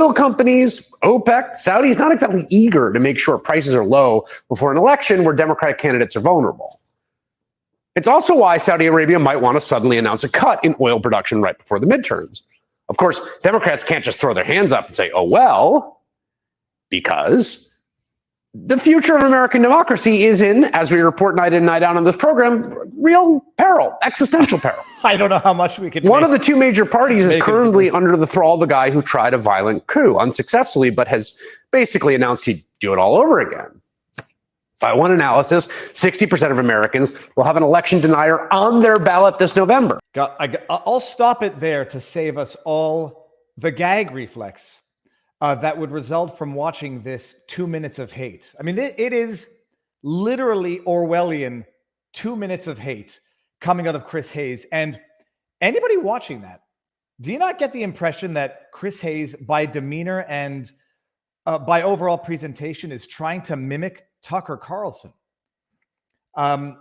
oil companies, OPEC, Saudi's not exactly eager to make sure prices are low before an election where Democratic candidates are vulnerable. It's also why Saudi Arabia might want to suddenly announce a cut in oil production right before the midterms. Of course, Democrats can't just throw their hands up and say, oh, well, because the future of American democracy is in, as we report night in, night out on this program, real peril, existential peril. I don't know how much we could. One of the two major parties is currently under the thrall of the guy who tried a violent coup unsuccessfully, but has basically announced he'd do it all over again. By one analysis, 60% of Americans will have an election denier on their ballot this November. I'll stop it there to save us all the gag reflex that would result from watching this 2 minutes of hate. I mean, it is literally Orwellian 2 minutes of hate coming out of Chris Hayes. And anybody watching that, do you not get the impression that Chris Hayes, by demeanor and by overall presentation, is trying to mimic Tucker Carlson? I'm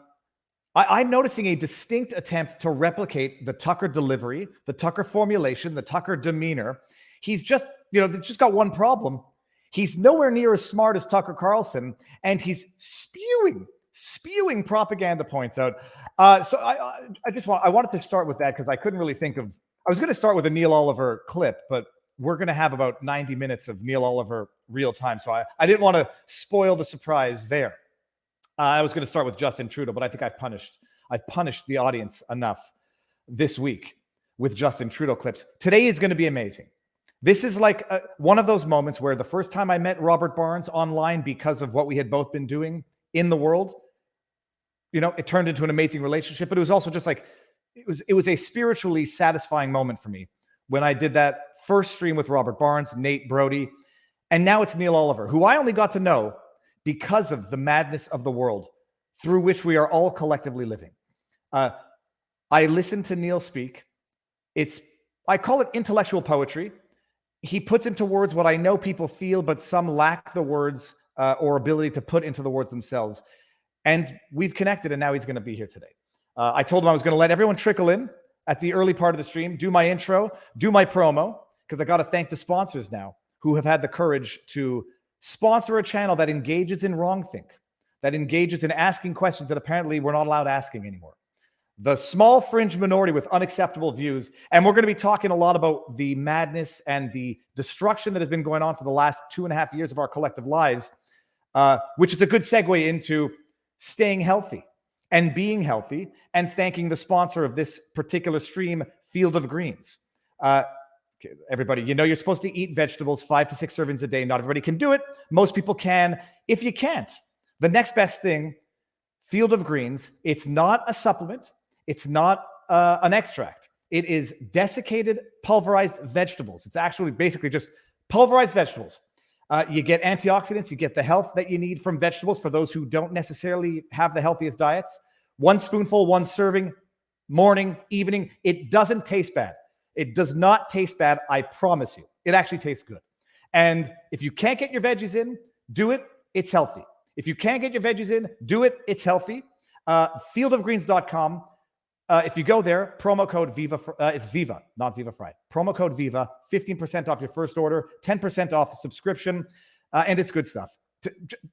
noticing a distinct attempt to replicate the Tucker delivery, the Tucker formulation, the Tucker demeanor. He's just, it's just got one problem. He's nowhere near as smart as Tucker Carlson, and he's spewing propaganda points out. So I wanted to start with that because I couldn't really think of. I was going to start with a Neil Oliver clip, but we're going to have about 90 minutes of Neil Oliver real time, so I didn't want to spoil the surprise there. I was going to start with Justin Trudeau, but I think I've punished the audience enough this week with Justin Trudeau clips. Today is going to be amazing. This is like one of those moments where the first time I met Robert Barnes online, because of what we had both been doing in the world, it turned into an amazing relationship. But it was also just like, it was a spiritually satisfying moment for me when I did that first stream with Robert Barnes, Nate Brody, and now it's Neil Oliver, who I only got to know because of the madness of the world through which we are all collectively living. I listened to Neil speak. I call it intellectual poetry. He puts into words what I know people feel, but some lack the words or ability to put into the words themselves. And we've connected, and now he's going to be here today. I told him I was going to let everyone trickle in at the early part of the stream, do my intro, do my promo, because I got to thank the sponsors now who have had the courage to sponsor a channel that engages in wrongthink, that engages in asking questions that apparently we're not allowed asking anymore. The small fringe minority with unacceptable views. And we're going to be talking a lot about the madness and the destruction that has been going on for the last 2.5 years of our collective lives, which is a good segue into staying healthy and being healthy and thanking the sponsor of this particular stream, Field of Greens. Everybody, you're supposed to eat vegetables 5 to 6 servings a day. Not everybody can do it. Most people can. If you can't, the next best thing, Field of Greens, it's not a supplement. It's not an extract. It is desiccated, pulverized vegetables. It's actually basically just pulverized vegetables. You get antioxidants. You get the health that you need from vegetables for those who don't necessarily have the healthiest diets. 1 spoonful, 1 serving, morning, evening. It doesn't taste bad. It does not taste bad. I promise you. It actually tastes good. And if you can't get your veggies in, do it. It's healthy. If you can't get your veggies in, do it. It's healthy. Fieldofgreens.com. If you go there, promo code Viva, it's Viva, not Viva Frei. Promo code Viva, 15% off your first order, 10% off the subscription, and it's good stuff.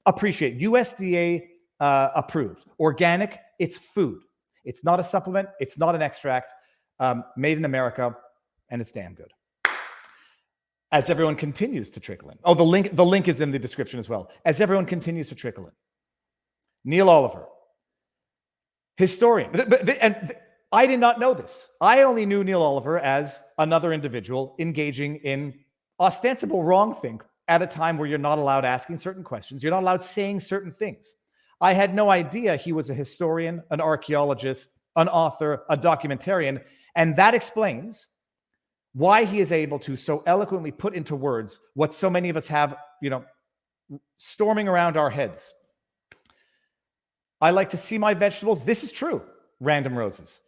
Appreciate USDA approved, organic. It's food. It's not a supplement. It's not an extract. Made in America, and it's damn good. As everyone continues to trickle in. Oh, the link is in the description as well. As everyone continues to trickle in. Neil Oliver, historian, and I did not know this. I only knew Neil Oliver as another individual engaging in ostensible wrongthink at a time where you're not allowed asking certain questions. You're not allowed saying certain things. I had no idea he was a historian, an archaeologist, an author, a documentarian, and that explains why he is able to so eloquently put into words what so many of us have, storming around our heads. I like to see my vegetables. This is true. Random Roses.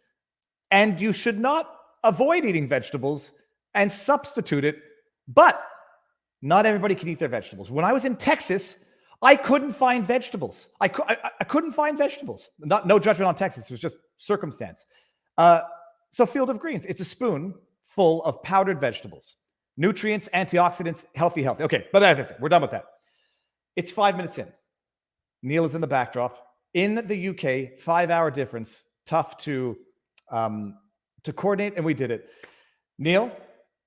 And you should not avoid eating vegetables and substitute it. But not everybody can eat their vegetables. When I was in Texas, I couldn't find vegetables. I couldn't find vegetables. No judgment on Texas. It was just circumstance. So Field of Greens, it's a spoon full of powdered vegetables. Nutrients, antioxidants, healthy. Okay, but that's it. We're done with that. It's 5 minutes in. Neil is in the backdrop. In the UK, 5-hour difference, tough to coordinate, and we did it. Neil,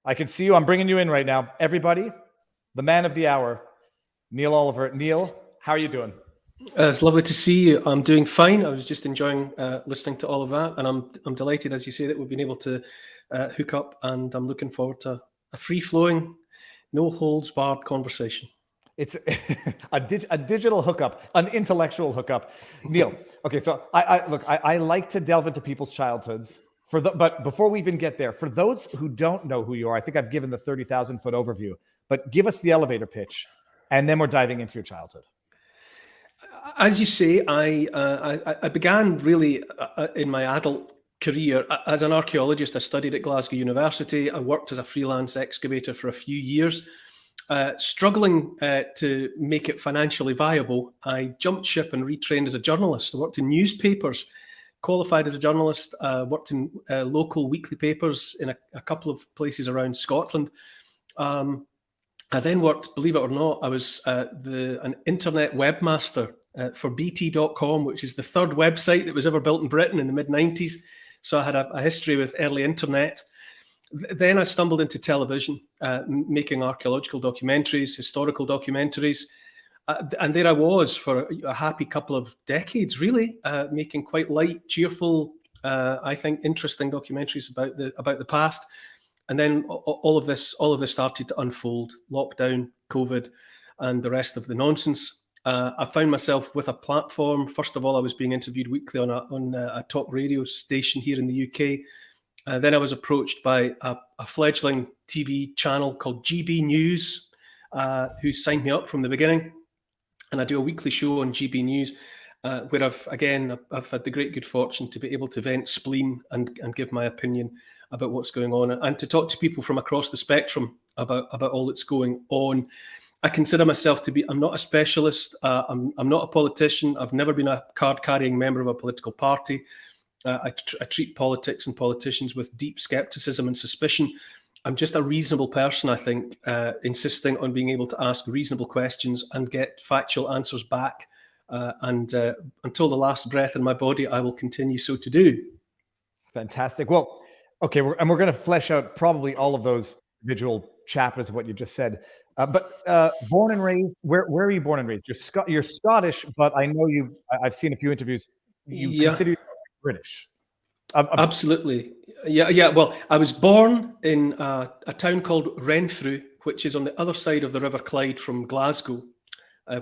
I can see you. I'm bringing you in right now. Everybody, the man of the hour, Neil Oliver. Neil, how are you doing? It's lovely to see you. I'm doing fine. I was just enjoying listening to all of that, and I'm delighted, as you say, that we've been able to hook up, and I'm looking forward to a free-flowing, no-holds-barred conversation. It's a digital hookup, an intellectual hookup. Neil, okay, so I like to delve into people's childhoods. But before we even get there, for those who don't know who you are, I think I've given the 30,000-foot overview, but give us the elevator pitch, and then we're diving into your childhood. As you say, I began really in my adult career as an archaeologist. I studied at Glasgow University. I worked as a freelance excavator for a few years. Struggling to make it financially viable, I jumped ship and retrained as a journalist. I worked in newspapers, qualified as a journalist, worked in local weekly papers in a couple of places around Scotland. I then worked, believe it or not, I was an internet webmaster for bt.com, which is the third website that was ever built in Britain in the mid-90s. So I had a history with early internet. Then I stumbled into television, making archaeological documentaries, historical documentaries. And there I was for a happy couple of decades, really, making quite light, cheerful, I think interesting documentaries about the past. And then all of this started to unfold: lockdown, COVID, and the rest of the nonsense. I found myself with a platform. First of all, I was being interviewed weekly on a talk radio station here in the UK. Then I was approached by a fledgling TV channel called GB News, who signed me up from the beginning. And I do a weekly show on GB News, where I've had the great good fortune to be able to vent spleen and give my opinion about what's going on, and to talk to people from across the spectrum about all that's going on. I consider myself to be, I'm not a specialist, I'm not a politician, I've never been a card-carrying member of a political party. I treat politics and politicians with deep skepticism and suspicion. I'm just a reasonable person, I think, insisting on being able to ask reasonable questions and get factual answers back. And until the last breath in my body, I will continue so to do. Fantastic. Well, okay, we're going to flesh out probably all of those individual chapters of what you just said. But born and raised, where are you born and raised? You're Scottish, but I know I've seen a few interviews. You consider yourself British. Absolutely. Yeah. Well, I was born in a town called Renfrew, which is on the other side of the River Clyde from Glasgow,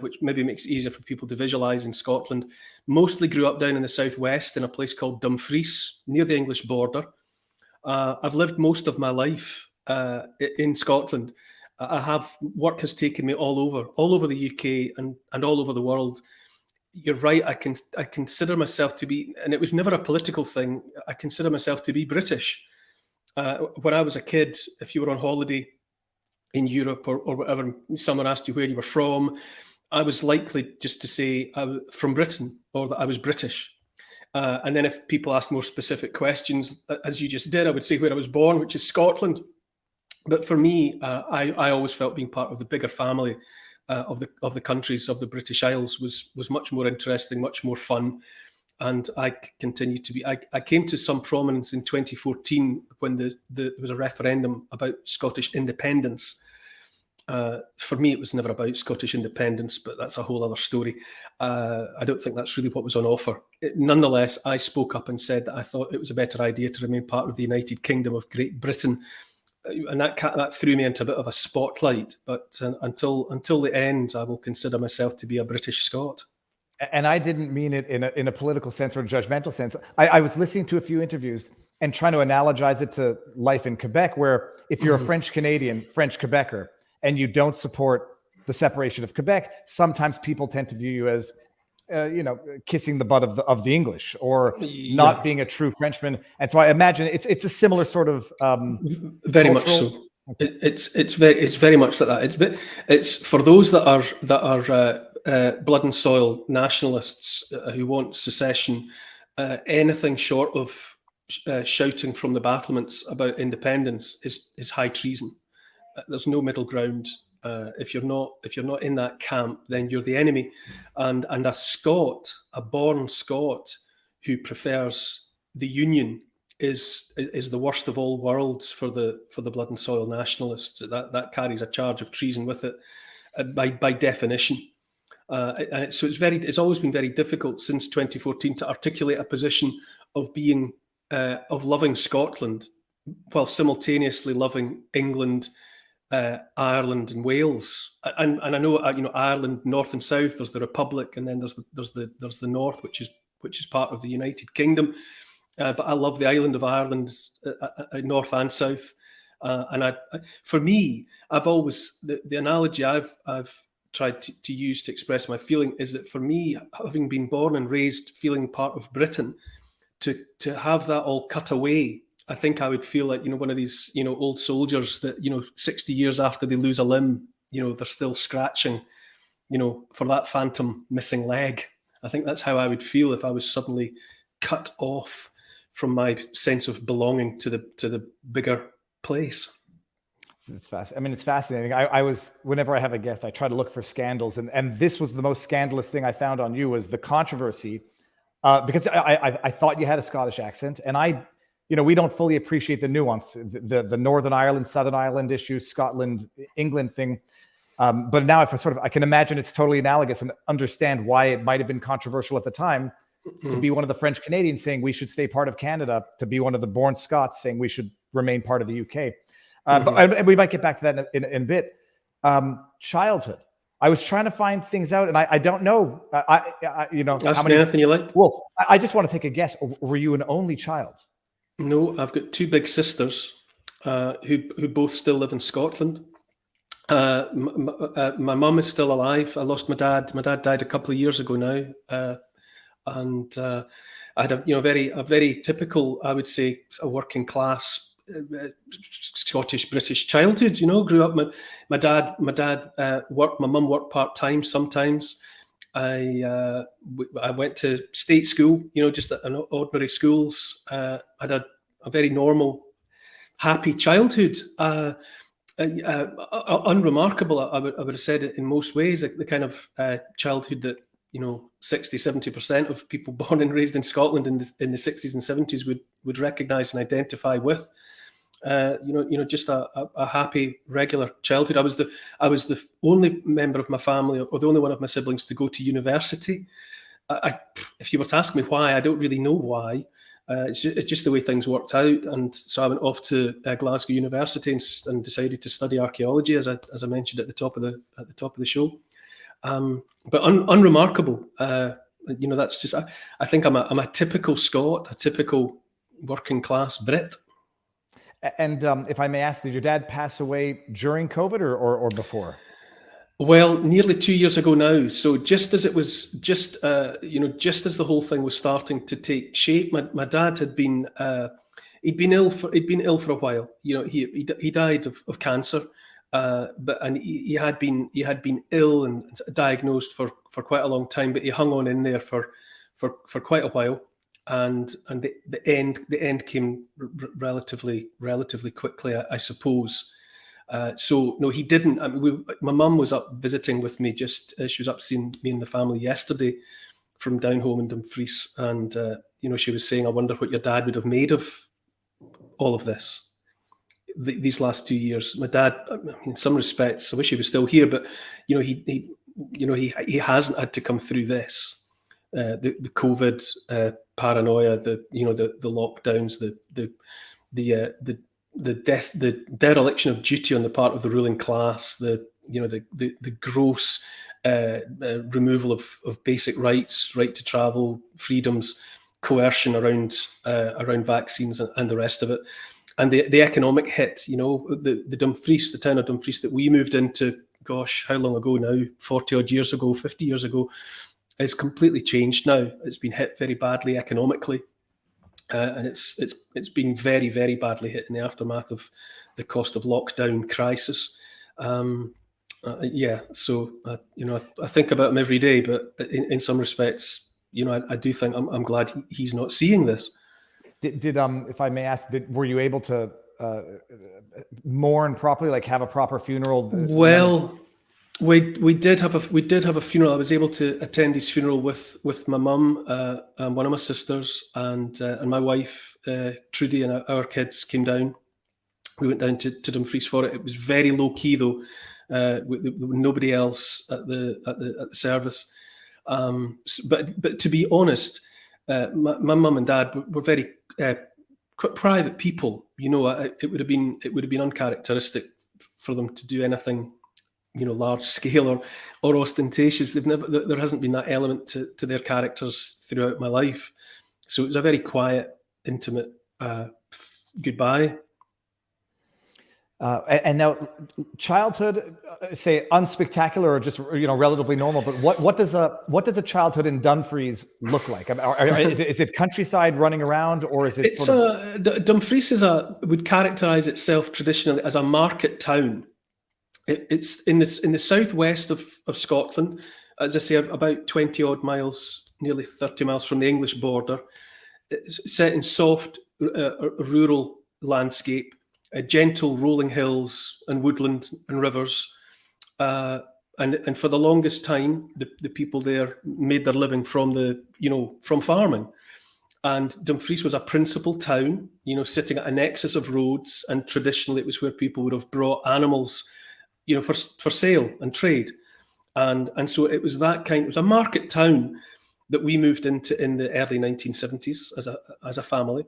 which maybe makes it easier for people to visualise in Scotland. Mostly grew up down in the southwest in a place called Dumfries, near the English border. I've lived most of my life in Scotland. Work has taken me all over the UK and all over the world. You're right. I consider myself to be, and it was never a political thing, I consider myself to be British. When I was a kid, if you were on holiday in Europe or whatever, someone asked you where you were from, I was likely just to say from Britain, or that I was British. And then if people asked more specific questions, as you just did, I would say where I was born, which is Scotland. But for me, I always felt being part of the bigger family of the countries of the British Isles was much more interesting, much more fun. And I continue to be. I came to some prominence in 2014 when there was a referendum about Scottish independence. For me, it was never about Scottish independence, but that's a whole other story. I don't think that's really what was on offer. Nonetheless, I spoke up and said that I thought it was a better idea to remain part of the United Kingdom of Great Britain. And that threw me into a bit of a spotlight. But until the end, I will consider myself to be a British Scot. And I didn't mean it in a political sense or a judgmental sense. I was listening to a few interviews and trying to analogize it to life in Quebec, where if you're a French Canadian, French Quebecer, and you don't support the separation of Quebec, sometimes people tend to view you as, kissing the butt of the English, or not being a true Frenchman. And so I imagine it's a similar sort of very much so. It's very much like that. It's for those that are blood and soil nationalists who want secession. Anything short of shouting from the battlements about independence is high treason. There's no middle ground. If you're not in that camp, then you're the enemy. And a Scot, a born Scot, who prefers the Union is the worst of all worlds for the blood and soil nationalists. That carries a charge of treason with it, by definition. So it's always been very difficult since 2014 to articulate a position of being of loving Scotland while simultaneously loving England, Ireland, and Wales. And I know Ireland, north and south. There's the Republic, and then there's the north, which is part of the United Kingdom. But I love the island of Ireland, north and south. For me, I've always the analogy I've tried to use to express my feeling is that for me, having been born and raised feeling part of Britain, to have that all cut away, I think I would feel like one of these old soldiers that 60 years after they lose a limb, they're still scratching, for that phantom missing leg. I think that's how I would feel if I was suddenly cut off from my sense of belonging to the bigger place. It's fascinating. It's fascinating. I was, whenever I have a guest, I try to look for scandals, and this was the most scandalous thing I found on you, was the controversy, because I thought you had a Scottish accent, and we don't fully appreciate the nuance, the Northern Ireland, Southern Ireland issue, Scotland, England thing. But now I can imagine it's totally analogous and understand why it might have been controversial at the time to be one of the French Canadians saying we should stay part of Canada, to be one of the born Scots saying we should remain part of the UK. But we might get back to that in a bit. Childhood. I was trying to find things out, and I don't know. Ask me anything you like. Well, I just want to take a guess. Were you an only child? No, I've got two big sisters who both still live in Scotland. My mum is still alive. I lost my dad. My dad died a couple of years ago now, and I had a very typical, I would say, a working class Scottish British childhood. Grew up. My dad worked. My mum worked part-time sometimes. I went to state school, just an ordinary schools. I had a very normal, happy childhood. Unremarkable, I would have said it in most ways, the kind of childhood that 60-70% of people born and raised in Scotland in the 60s and 70s would recognise and identify with. Just a happy, regular childhood. I was the only member of my family, or the only one of my siblings, to go to university. If you were to ask me why, I don't really know why. It's just the way things worked out, and so I went off to Glasgow University and decided to study archaeology, as I mentioned at the top of the show. But unremarkable. That's just. I think I'm a typical Scot, a typical working class Brit. And if I may ask, did your dad pass away during COVID or before? Well, nearly 2 years ago now. So just as it was, just as the whole thing was starting to take shape, my dad had been he'd been ill for a while. He died of cancer, but he had been ill and diagnosed for quite a long time. But he hung on in there for quite a while. And the end came relatively quickly, I suppose. So no, he didn't. My mum was up visiting with me. She was up seeing me and the family yesterday from down home in Dumfries, and she was saying, "I wonder what your dad would have made of all of this these last 2 years." My dad, in some respects, I wish he was still here, but he hasn't had to come through this. The COVID paranoia, the lockdowns, the dereliction of duty on the part of the ruling class, the gross removal of basic rights, right to travel, freedoms, coercion around vaccines and the rest of it, and the economic hit. The Dumfries, the town of Dumfries that we moved into, gosh, how long ago now? 40 odd years ago, 50 years ago. It's completely changed now. It's been hit very badly economically, and it's been very, very badly hit in the aftermath of the cost of lockdown crisis. So I think about him every day, but in some respects, I do think I'm glad he's not seeing this. Did if I may ask, were you able to mourn properly, like have a proper funeral? Well, we did have a funeral. I was able to attend his funeral with my mum, and one of my sisters, and my wife, Trudy, and our kids came down. We went down to Dumfries for it. It was very low key though. There was nobody else at the service. But to be honest, my mum and dad were very quite private people. You know, it would have been uncharacteristic for them to do anything, you know, large scale or ostentatious. There hasn't been that element to their characters throughout my life. So it was a very quiet, intimate goodbye. And now, childhood, say unspectacular or just relatively normal. But what does a childhood in Dumfries look like? Is it countryside running around, or is it? Dumfries would characterise itself traditionally as a market town. It's in the southwest of Scotland, as I say, about 20 odd miles, nearly 30 miles from the English border. It's set in soft rural landscape. Gentle rolling hills and woodland and rivers, and for the longest time, the people there made their living from farming. And Dumfries was a principal town, sitting at a nexus of roads, and traditionally it was where people would have brought animals, for sale and trade, and so it was it was a market town that we moved into in the early 1970s as a family.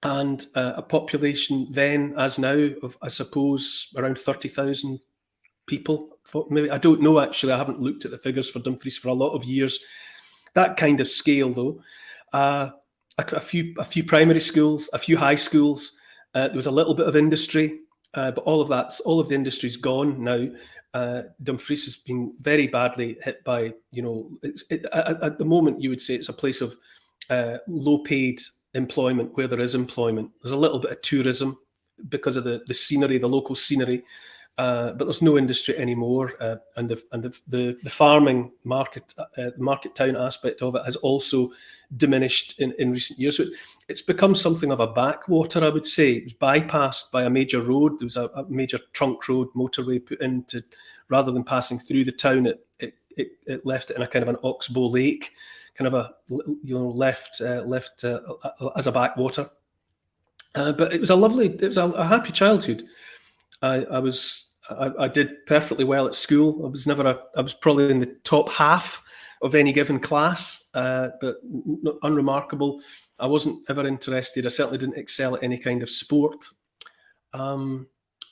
And a population then, as now, of, I suppose, around 30,000 people. Maybe, I don't know, actually. I haven't looked at the figures for Dumfries for a lot of years. That kind of scale, though. A few primary schools, a few high schools. There was a little bit of industry, but all of the industry's gone now. Dumfries has been very badly hit by, at the moment, you would say it's a place of low-paid employment where there is employment. There's a little bit of tourism because of the scenery, the local scenery, but there's no industry anymore. And the farming market town aspect of it has also diminished in recent years. So it's become something of a backwater, I would say. It was bypassed by a major road. There was a major trunk road motorway put in rather than passing through the town, it left it in a kind of an oxbow lake, kind of a left as a backwater, but it was a happy childhood. I did perfectly well at school. I was probably in the top half of any given class, but not unremarkable. I wasn't ever interested. I certainly didn't excel at any kind of sport. I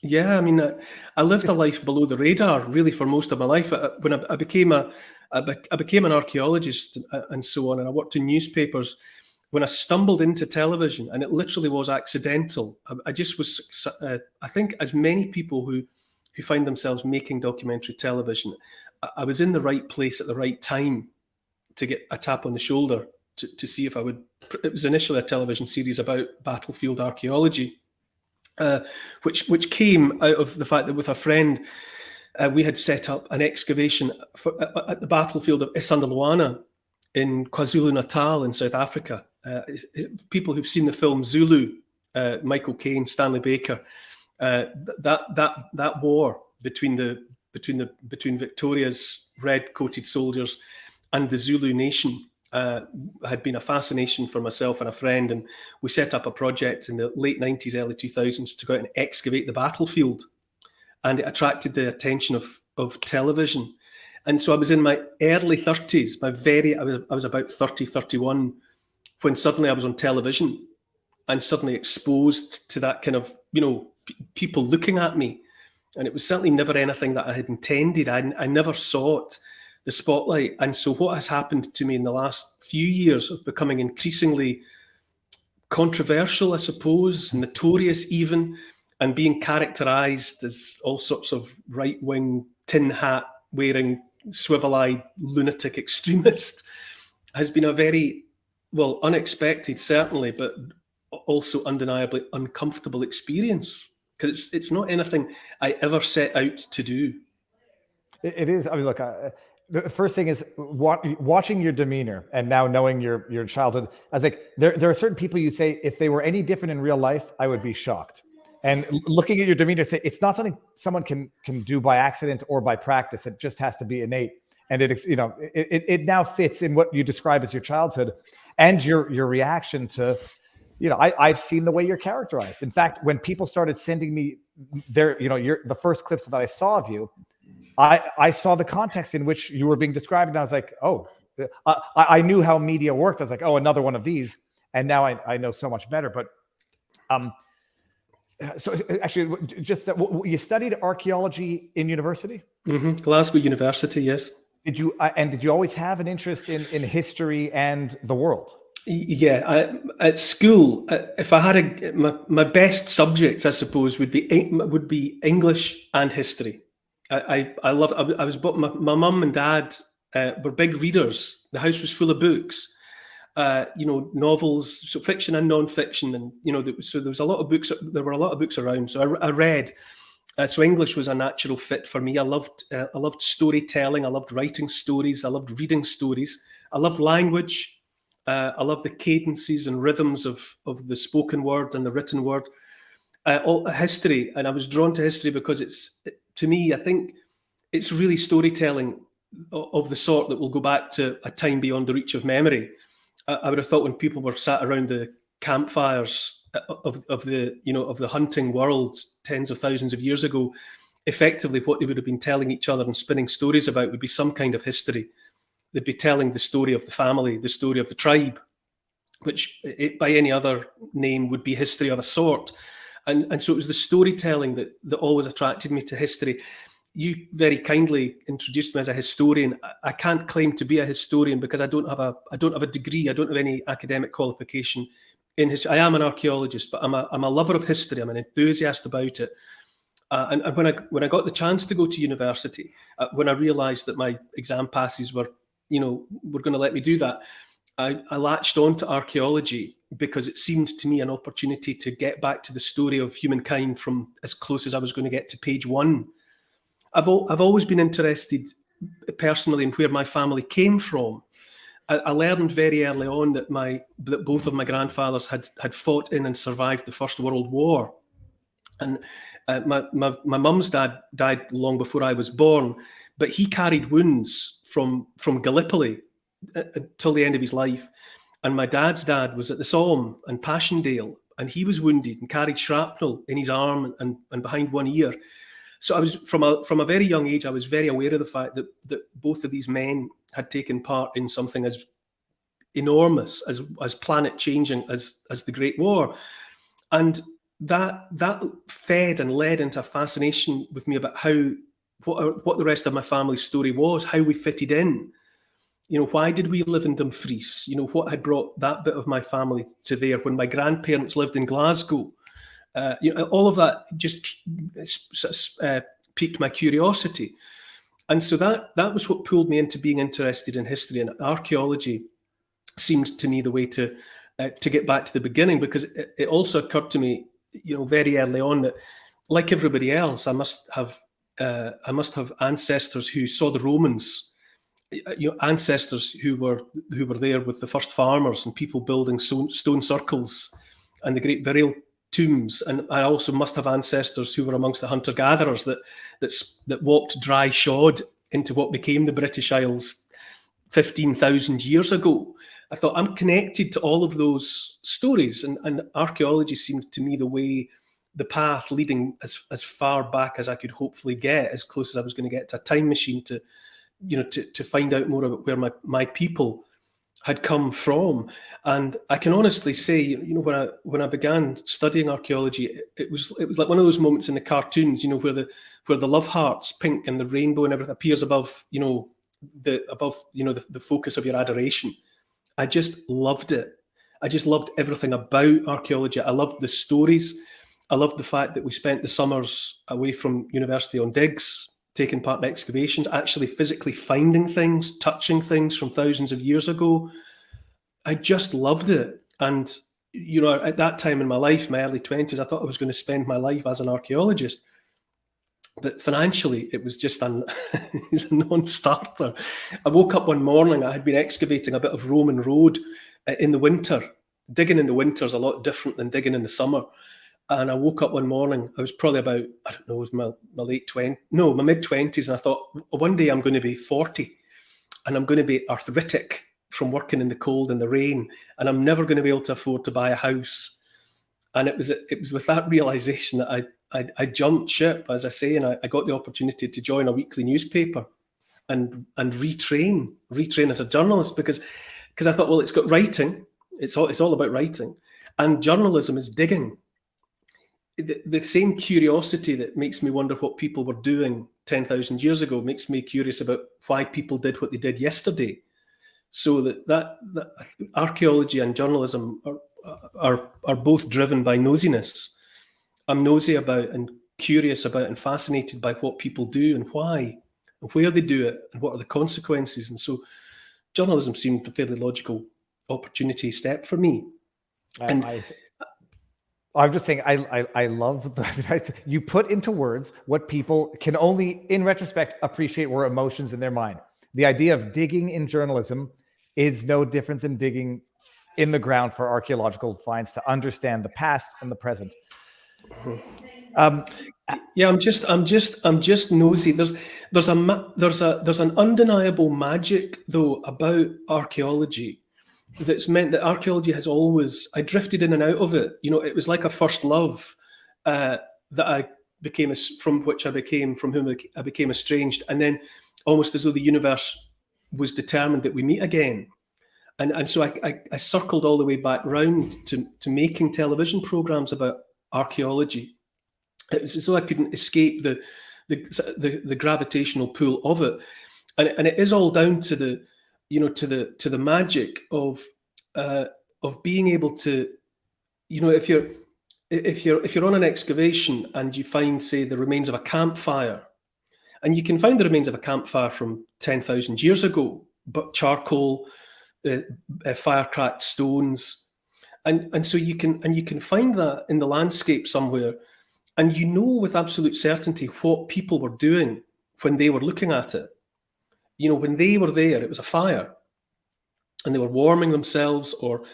mean, I lived a life below the radar really for most of my life. When I became an archaeologist and so on, and I worked in newspapers. When I stumbled into television, and it literally was accidental, I just was. I think, as many people who find themselves making documentary television, I was in the right place at the right time to get a tap on the shoulder to see if I would. It was initially a television series about battlefield archaeology, which came out of the fact that with a friend, we had set up an excavation at the battlefield of Isandlwana in KwaZulu-Natal in South Africa. People who've seen the film Zulu, Michael Caine, Stanley Baker, that war between Victoria's red-coated soldiers and the Zulu nation had been a fascination for myself and a friend, and we set up a project in the late 90s, early 2000s to go out and excavate the battlefield. And it attracted the attention of television. And so I was in my early 30s, I was about 30, 31, when suddenly I was on television and suddenly exposed to that kind of, people looking at me. And it was certainly never anything that I had intended. I never sought the spotlight. And so what has happened to me in the last few years of becoming increasingly controversial, I suppose, notorious even, and being characterized as all sorts of right-wing, tin hat wearing, swivel-eyed lunatic extremist has been a very, unexpected certainly, but also undeniably uncomfortable experience, because it's not anything I ever set out to do. It is. I mean, look, the first thing is watching your demeanor and now knowing your childhood. I was like, there are certain people you say, if they were any different in real life, I would be shocked. And looking at your demeanor, it's not something someone can do by accident or by practice. It just has to be innate. And it now fits in what you describe as your childhood and your reaction to, I've seen the way you're characterized. In fact, when people started sending me the first clips that I saw of you, I saw the context in which you were being described, and I was like, oh, I knew how media worked. I was like, oh, another one of these, and now I know so much better. But so actually, just that you studied archaeology in university? Mm-hmm. Glasgow University, yes. Did you always have an interest in history and the world? Yeah, at school, if I had my best subjects, I suppose, would be English and history. I loved. My mum and dad were big readers. The house was full of books. Novels, so fiction and non-fiction, and so there was a lot of books. There were a lot of books around, so I read. So English was a natural fit for me. I loved storytelling. I loved writing stories. I loved reading stories. I loved language. I love the cadences and rhythms of the spoken word and the written word. History, and I was drawn to history because to me, I think it's really storytelling of the sort that will go back to a time beyond the reach of memory. I would have thought when people were sat around the campfires of the hunting world tens of thousands of years ago, effectively what they would have been telling each other and spinning stories about would be some kind of history. They'd be telling the story of the family, the story of the tribe, which by any other name would be history of a sort. And so it was the storytelling that always attracted me to history. You very kindly introduced me as a historian. I can't claim to be a historian because I don't have a degree. I don't have any academic qualification in history. I am an archaeologist, but I'm a lover of history. I'm an enthusiast about it. And when I got the chance to go to university, when I realised that my exam passes were going to let me do that, I latched on to archaeology because it seemed to me an opportunity to get back to the story of humankind from as close as I was going to get to page one. I've always been interested personally in where my family came from. I learned very early on that both of my grandfathers had fought in and survived the First World War. And my mum's dad died long before I was born, but he carried wounds from Gallipoli till the end of his life. And my dad's dad was at the Somme and Passchendaele, and he was wounded and carried shrapnel in his arm and behind one ear. So I was from a very young age, I was very aware of the fact that both of these men had taken part in something as enormous, as planet changing as the Great War. And that fed and led into a fascination with me about what the rest of my family's story was, how we fitted in. Why did we live in Dumfries? What had brought that bit of my family to there when my grandparents lived in Glasgow? All of that just piqued my curiosity. And so that was what pulled me into being interested in history, and archaeology seemed to me the way to get back to the beginning, because it also occurred to me, very early on that, like everybody else, I must have ancestors who saw the Romans, ancestors who were there with the first farmers and people building stone circles and the great burial tombs. And I also must have ancestors who were amongst the hunter-gatherers that walked dry shod into what became the British Isles 15,000 years ago. I thought, I'm connected to all of those stories, and archaeology seemed to me the path leading as far back as I could hopefully get, as close as I was going to get to a time machine to find out more about where my people had come from. And I can honestly say, when I began studying archaeology, it was like one of those moments in the cartoons, where the love hearts, pink, and the rainbow and everything appears above, the focus of your adoration. I just loved it. I just loved everything about archaeology. I loved the stories. I loved the fact that we spent the summers away from university on digs, taking part in excavations, actually physically finding things, touching things from thousands of years ago. I just loved it. And, at that time in my life, my early 20s, I thought I was going to spend my life as an archaeologist. But financially, it was just it was a non-starter. I woke up one morning, I had been excavating a bit of Roman road in the winter. Digging in the winter is a lot different than digging in the summer. And I woke up one morning, I was probably about, I don't know, it was my my mid-20s, and I thought, one day I'm going to be 40 and I'm going to be arthritic from working in the cold and the rain, and I'm never going to be able to afford to buy a house. And it was with that realization that I jumped ship, as I say, and I got the opportunity to join a weekly newspaper and retrain as a journalist, because I thought, well, it's got writing, it's all about writing, and journalism is digging. The same curiosity that makes me wonder what people were doing 10,000 years ago makes me curious about why people did what they did yesterday. So that archaeology and journalism are both driven by nosiness. I'm nosy about and curious about and fascinated by what people do and why and where they do it and what are the consequences. And so journalism seemed a fairly logical opportunity step for me. I'm just saying, I love you put into words what people can only, in retrospect, appreciate were emotions in their mind. The idea of digging in journalism is no different than digging in the ground for archaeological finds to understand the past and the present. Yeah, I'm just nosy. There's an undeniable magic though about archaeology that's meant that archaeology has always, I drifted in and out of it. You know, it was like a first love that I became, from whom I became estranged, and then almost as though the universe was determined that we meet again. And so I circled all the way back round to making television programs about archaeology. It was as though I couldn't escape the gravitational pull of it, and it is all down to the magic of being able to, if you're on an excavation and you find, say, the remains of a campfire, and you can find the remains of a campfire from 10,000 years ago, but charcoal, fire-cracked stones, and so you can find that in the landscape somewhere, and with absolute certainty what people were doing when they were looking at it. When they were there, it was a fire, and they were warming themselves, or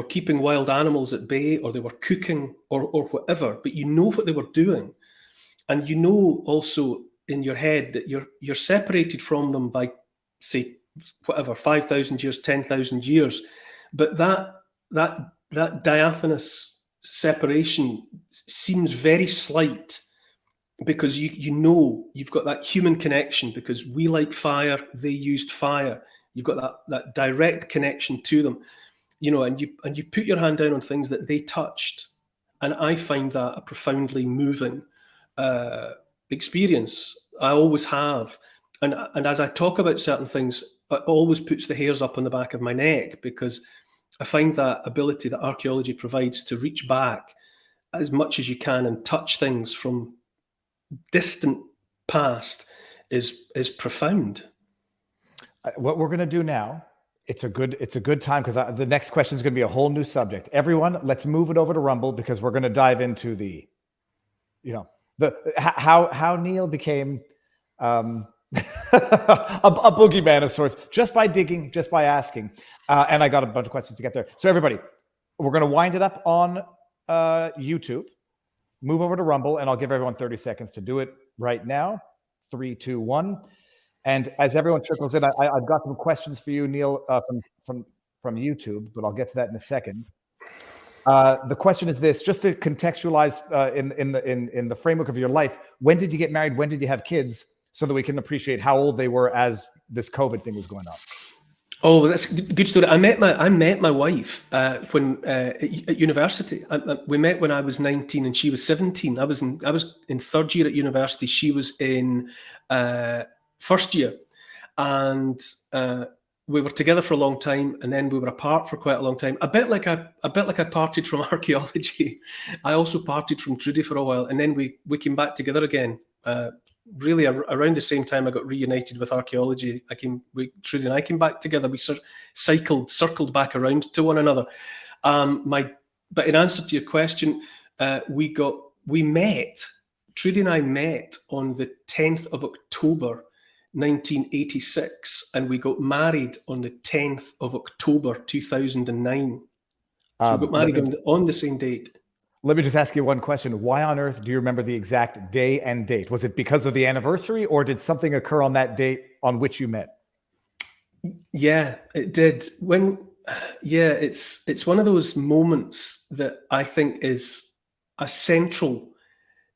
keeping wild animals at bay, or they were cooking, or whatever. But what they were doing, and also in your head that you're separated from them by, say, whatever, 5,000 years, 10,000 years, but that diaphanous separation seems very slight, because you've got that human connection, because we like fire, they used fire. You've got that direct connection to them, and you put your hand down on things that they touched, and I find that a profoundly moving experience. I always have, and as I talk about certain things, it always puts the hairs up on the back of my neck, because I find that ability that archaeology provides to reach back as much as you can and touch things from distant past is profound. What we're going to do now, it's a good time, because the next question is going to be a whole new subject. Everyone, let's move it over to Rumble, because we're going to dive into how Neil became a boogeyman of sorts, just by digging, just by asking. And I got a bunch of questions to get there. So everybody, we're going to wind it up on YouTube, move over to Rumble, and I'll give everyone 30 seconds to do it right now. 3, 2, 1. And as everyone trickles in, I've got some questions for you, Neil, from YouTube, but I'll get to that in a second. The question is this: just to contextualize in the framework of your life, when did you get married? When did you have kids? So that we can appreciate how old they were as this COVID thing was going on. Oh, that's a good story. I met my wife when at university. We met when I was 19 and she was 17. I was in third year at university. She was in first year, and we were together for a long time, and then we were apart for quite a long time. A bit like I parted from archaeology. I also parted from Trudy for a while, and then we came back together again. Really, around the same time I got reunited with archaeology, Trudy and I came back together. We circled back around to one another. But in answer to your question, we met. Trudy and I met on the 10th of October, 1986, and we got married on the 10th of October, 2009. So we got married on the same date. Let me just ask you one question. Why on earth do you remember the exact day and date? Was it because of the anniversary, or did something occur on that date on which you met? Yeah, it did. It's one of those moments that I think is a central,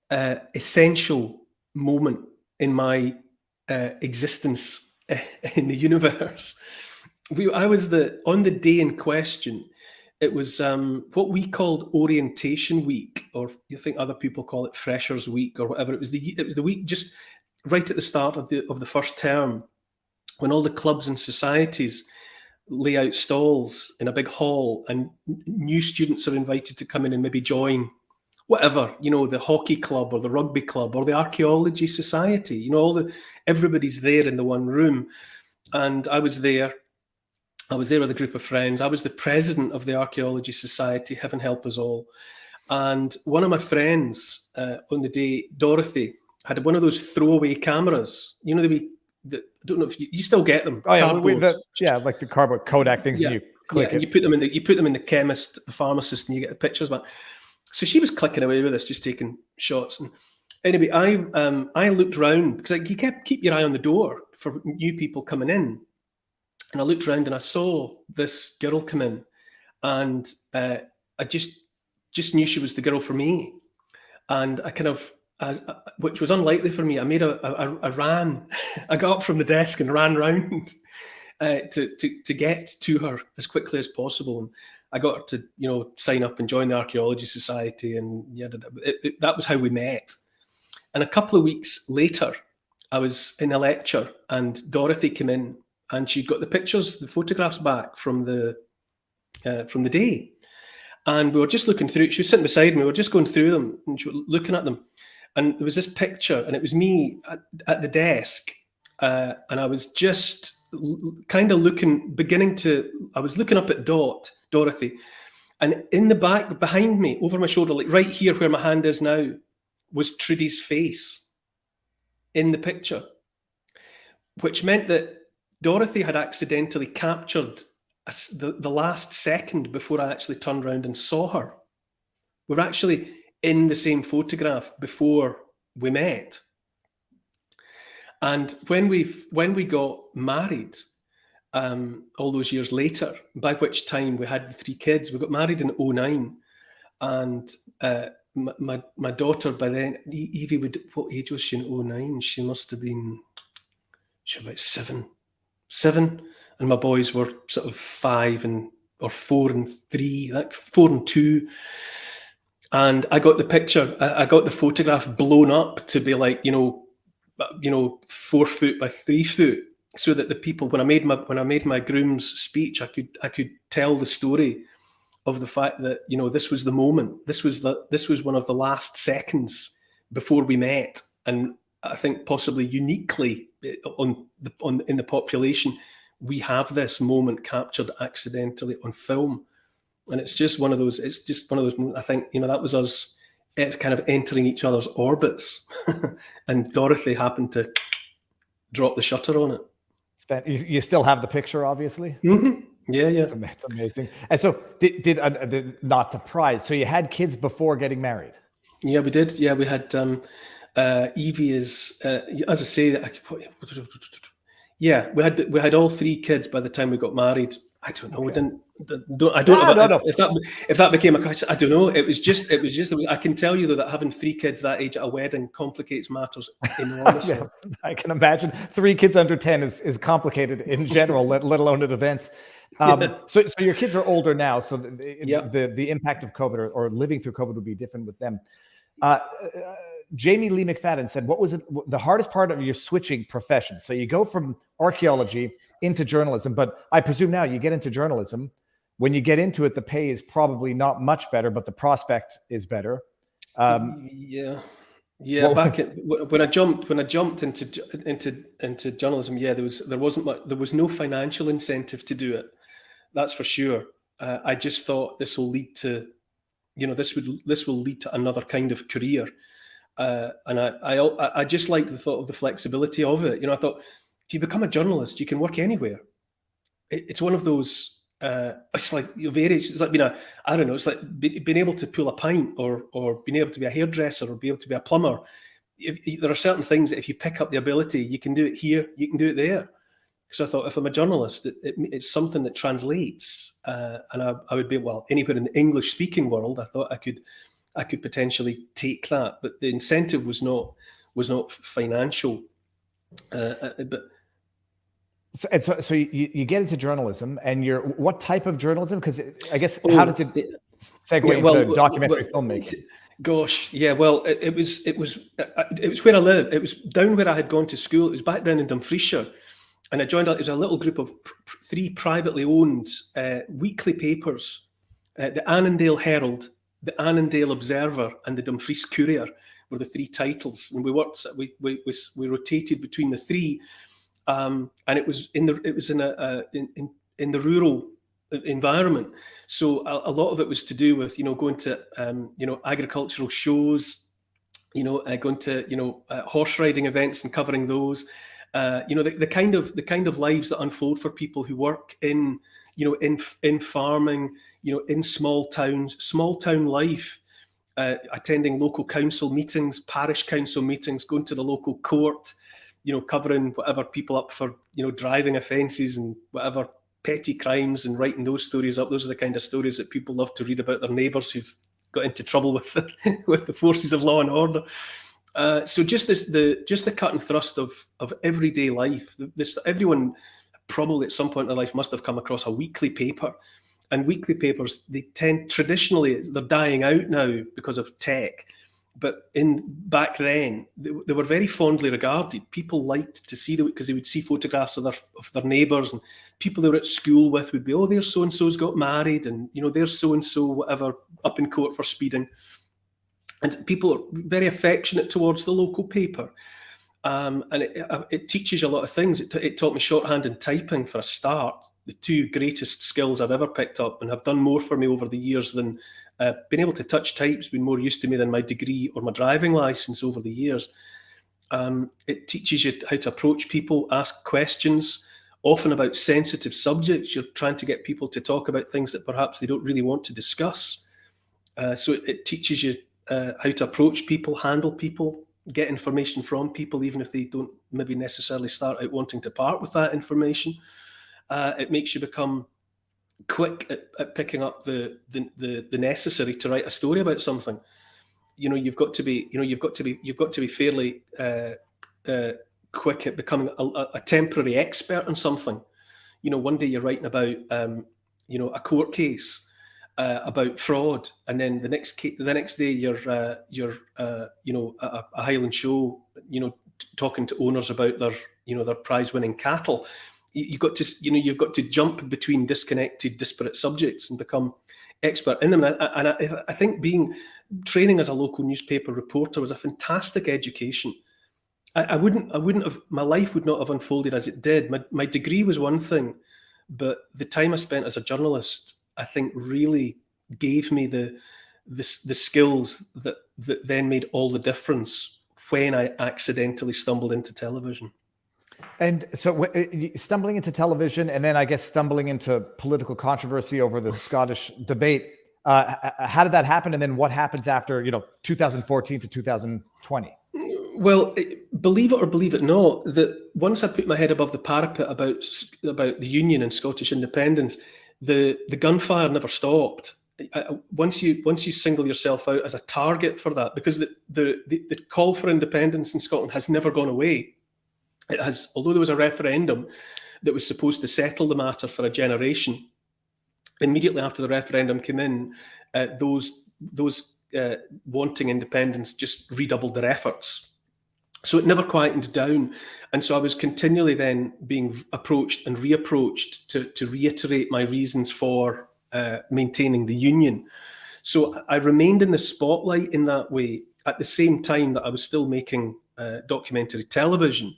essential moment in my existence in the universe. I was on the day in question. It was what we called orientation week, or you think other people call it freshers week or whatever. It was the week just right at the start of the first term, when all the clubs and societies lay out stalls in a big hall, and new students are invited to come in and maybe join whatever, the hockey club or the rugby club or the archaeology society. Everybody's there in the one room, and I was there with a group of friends. I was the president of the Archaeology Society, heaven help us all. And one of my friends on the day, Dorothy, had one of those throwaway cameras. I don't know if you still get them. Oh yeah, like the cardboard Kodak things, and you click it. And you put them in the chemist, the pharmacist, and you get the pictures back. So she was clicking away with this, just taking shots. And anyway, I looked round, because you keep your eye on the door for new people coming in. And I looked around and I saw this girl come in, and I just knew she was the girl for me. And I kind of, which was unlikely for me, I ran, I got up from the desk and ran round to get to her as quickly as possible. And I got her to, sign up and join the Archaeology Society. And that was how we met. And a couple of weeks later, I was in a lecture and Dorothy came in, and she'd got the photographs back from the day. And we were just looking through. She was sitting beside me. We were just going through them, and she was looking at them. And there was this picture, and it was me at the desk. And I was just kind of I was looking up at Dorothy. And in the back, behind me, over my shoulder, like right here where my hand is now, was Trudy's face in the picture, which meant that Dorothy had accidentally captured the last second before I actually turned around and saw her. We were actually in the same photograph before we met. And when we got married, all those years later, by which time we had 3 kids, we got married in 2009, and my daughter by then, Evie, what age was she in 2009? She must have been, she was about 7, and my boys were sort of 5 or 4 and 3, like 4 and 2. And I got the picture, I got the photograph blown up to be like, 4 foot by 3 foot, so that the people, when I made my groom's speech, I could tell the story of the fact that, this was the moment, this was one of the last seconds before we met. And I think possibly uniquely in the population, we have this moment captured accidentally on film. And it's just one of those, I think, that was us kind of entering each other's orbits. And Dorothy happened to drop the shutter on it. You still have the picture, obviously? Mm-hmm. Yeah. It's amazing. And so did not to pry, so you had kids before getting married? Yeah, we did. Yeah, we had Evie is, as I say, yeah, we had all 3 kids by the time we got married. I don't know. Okay. I don't know if that became a question. I don't know. It was just. I can tell you though that having 3 kids that age at a wedding complicates matters enormously. Yeah, I can imagine 3 kids under 10 is complicated in general, let alone at events. So your kids are older now, so the impact of COVID or living through COVID would be different with them. Jamie Lee McFadden said, what was the hardest part of your switching professions? So you go from archaeology into journalism, but I presume now you get into journalism. When you get into it, the pay is probably not much better, but the prospect is better. Yeah. Well, when I jumped into journalism, there was no financial incentive to do it. That's for sure. I just thought this will lead to, this will lead to another kind of career. And I just liked the thought of the flexibility of it. I thought, if you become a journalist, you can work anywhere. It's one of those it's like various. It's like being I don't know. It's like being able to pull a pint, or being able to be a hairdresser, or be able to be a plumber. There are certain things that if you pick up the ability, you can do it here, you can do it there. So I thought, if I'm a journalist, it's something that translates, and I would be, well, anywhere in the English-speaking world. I thought I could potentially take that, but the incentive was not financial. But So you get into journalism, and what type of journalism? Because I guess how does it segue into documentary filmmaking? Gosh, yeah. Well, it was where I live. It was down where I had gone to school. It was back down in Dumfriesshire, and I joined. It was a little group of 3 privately owned weekly papers: the Annandale Herald, the Annandale Observer, and the Dumfries Courier were the 3 titles. And we worked. We rotated between the 3, and it was in the rural environment. So a lot of it was to do with, going to, agricultural shows, going to, horse riding events and covering those, the kind of lives that unfold for people who work in farming, in small town life, attending local council meetings, parish council meetings, going to the local court, covering whatever people up for, driving offences and whatever petty crimes, and writing those stories up. Those are the kind of stories that people love to read about their neighbours who've got into trouble with the forces of law and order. So just the cut and thrust of everyday life. Everyone probably at some point in their life must have come across a weekly paper, and weekly papers, they tend traditionally, they're dying out now because of tech. But back then, they were very fondly regarded. People liked to see them because they would see photographs of their neighbours, and people they were at school with would be, oh, there's so-and-so's got married, and, there's so-and-so, whatever, up in court for speeding. And people are very affectionate towards the local paper. And it teaches you a lot of things. It taught me shorthand and typing for a start, the 2 greatest skills I've ever picked up, and have done more for me over the years than being able to touch type's been more used to me than my degree or my driving license over the years. It teaches you how to approach people, ask questions, often about sensitive subjects. You're trying to get people to talk about things that perhaps they don't really want to discuss. So it teaches you how to approach people, handle people, get information from people, even if they don't maybe necessarily start out wanting to part with that information. It makes you become quick at picking up the necessary to write a story about something. You've got to be fairly quick at becoming a temporary expert on something. One day you're writing about a court case about fraud, and then the next day you're at a Highland show, talking to owners about their prize winning cattle. You've got to jump between disconnected, disparate subjects and become expert in them. And I think training as a local newspaper reporter was a fantastic education. I wouldn't have, my life would not have unfolded as it did. My degree was one thing, but the time I spent as a journalist, I think, really gave me the skills that then made all the difference when I accidentally stumbled into television. And so stumbling into television, and then I guess stumbling into political controversy over the Scottish debate, how did that happen? And then what happens after, 2014 to 2020? Well, believe it or believe it not, that once I put my head above the parapet about the Union and Scottish independence, the gunfire never stopped. Once you single yourself out as a target for that, because the call for independence in Scotland has never gone away. It has, although there was a referendum that was supposed to settle the matter for a generation, immediately after the referendum came in, those wanting independence just redoubled their efforts. So it never quietened down. And so I was continually then being approached and reapproached to reiterate my reasons for maintaining the Union. So I remained in the spotlight in that way, at the same time that I was still making documentary television.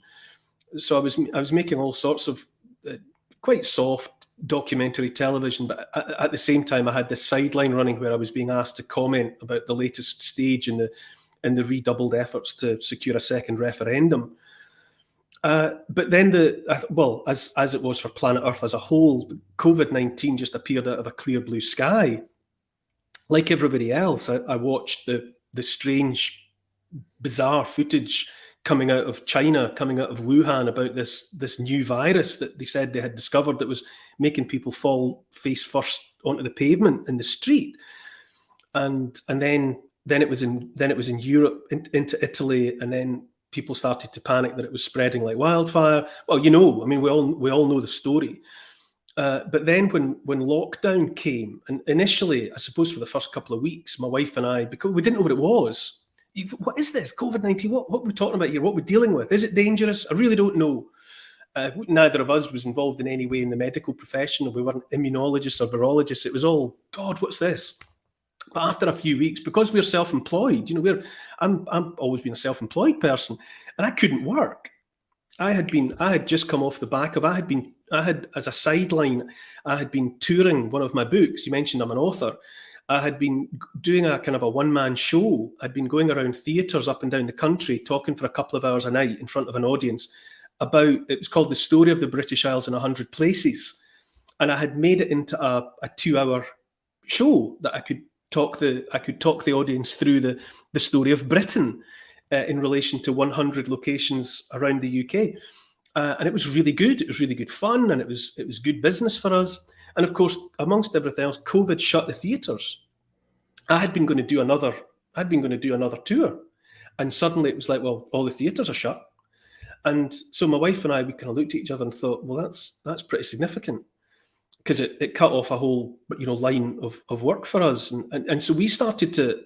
So I was making all sorts of quite soft documentary television, but at the same time I had this sideline running where I was being asked to comment about the latest stage in the redoubled efforts to secure a second referendum. But then as it was for planet Earth as a whole, COVID-19 just appeared out of a clear blue sky. Like everybody else, I watched the strange, bizarre footage coming out of China, coming out of Wuhan, about this new virus that they said they had discovered that was making people fall face first onto the pavement in the street, and then it was in Europe, into Italy, and then people started to panic that it was spreading like wildfire. Well, I mean, we all know the story. But then when lockdown came, and initially, I suppose for the first couple of weeks, my wife and I, because we didn't know what it was. What is this COVID-19? What are we talking about here? What are we dealing with? Is it dangerous? I really don't know. Neither of us was involved in any way in the medical profession. We weren't immunologists or virologists. It was all, God, what's this? But after a few weeks, because we're self-employed, I'm always been a self-employed person, and I couldn't work. I had just come off the back of, I had as a sideline, I had been touring one of my books. You mentioned I'm an author. I had been doing a kind of a one-man show. I'd been going around theatres up and down the country, talking for a couple of hours a night in front of an audience about, it was called The Story of the British Isles in 100 Places. And I had made it into a 2-hour show that I could talk the audience through the story of Britain in relation to 100 locations around the UK. And it was really good. It was really good fun, and it was good business for us. And of course, amongst everything else, COVID shut the theatres. I had been going to do another tour, and suddenly it was like, well, all the theatres are shut. And so my wife and I, we kind of looked at each other and thought, well, that's pretty significant, because it cut off a whole line of work for us. And so we started to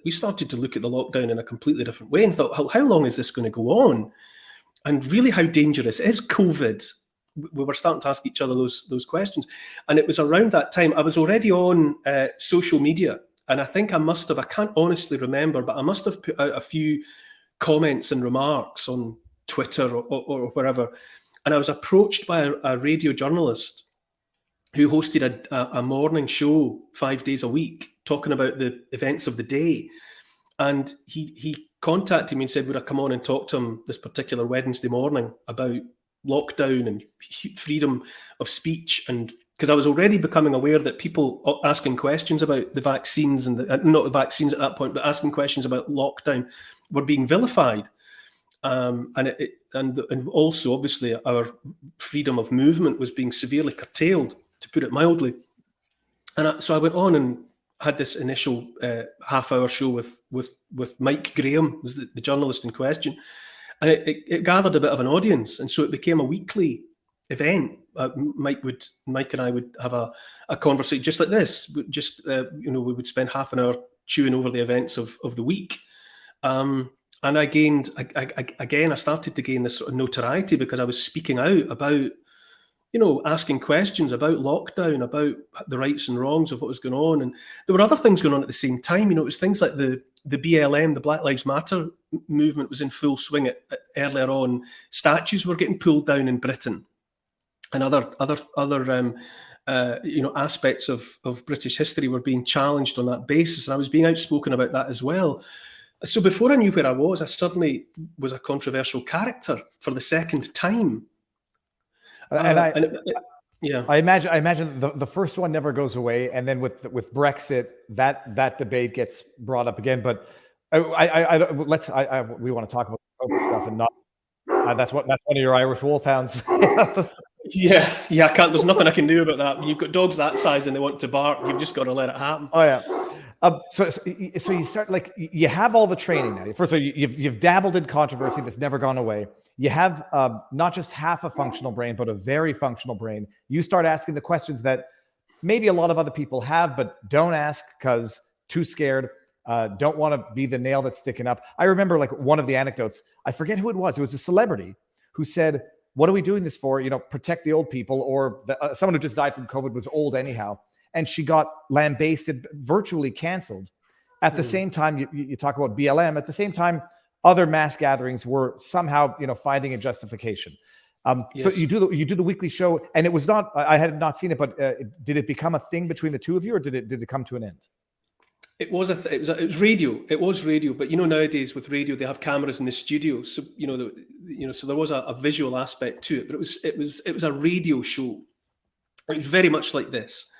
look at the lockdown in a completely different way and thought, how long is this going to go on? And really, how dangerous is COVID? We were starting to ask each other those questions. And it was around that time, I was already on social media. And I think I can't honestly remember, but I must have put out a few comments and remarks on Twitter or wherever. And I was approached by a radio journalist who hosted a morning show 5 days a week, talking about the events of the day. And he contacted me and said, would I come on and talk to him this particular Wednesday morning about lockdown and freedom of speech? And because I was already becoming aware that people asking questions about the vaccines and not the vaccines at that point, but asking questions about lockdown were being vilified. And also, obviously, our freedom of movement was being severely curtailed, to put it mildly. And so I went on and had this initial half-hour show with Mike Graham, was the journalist in question, and it gathered a bit of an audience, and so it became a weekly event. Mike and I would have a conversation just like this. We would spend half an hour chewing over the events of the week, and I started to gain this sort of notoriety because I was speaking out about, asking questions about lockdown, about the rights and wrongs of what was going on. And there were other things going on at the same time. It was things like the BLM, the Black Lives Matter movement, was in full swing earlier on. Statues were getting pulled down in Britain, and other aspects of British history were being challenged on that basis. And I was being outspoken about that as well. So before I knew where I was, I suddenly was a controversial character for the second time. I imagine the first one never goes away, and then with Brexit, that debate gets brought up again. But we want to talk about COVID stuff, and not that's one of your Irish wolfhounds. Yeah, I can't. There's nothing I can do about that. You've got dogs that size and they want to bark. You've just got to let it happen. Oh yeah. So you start, like, you have all the training now. First of all, you've dabbled in controversy that's never gone away. You have not just half a functional brain, but a very functional brain. You start asking the questions that maybe a lot of other people have, but don't ask because too scared, don't want to be the nail that's sticking up. I remember, like, one of the anecdotes, I forget who it was. It was a celebrity who said, what are we doing this for? Protect the old people, or someone who just died from COVID was old anyhow. And she got lambasted, virtually canceled. At the same time, you talk about BLM. At the same time, other mass gatherings were somehow, finding a justification. Yes. So you do the weekly show, and it was not. I had not seen it, but did it become a thing between the two of you, or did it come to an end? It was it was radio. It was radio, but nowadays with radio they have cameras in the studio, so so there was a visual aspect to it. But it was a radio show. It was very much like this,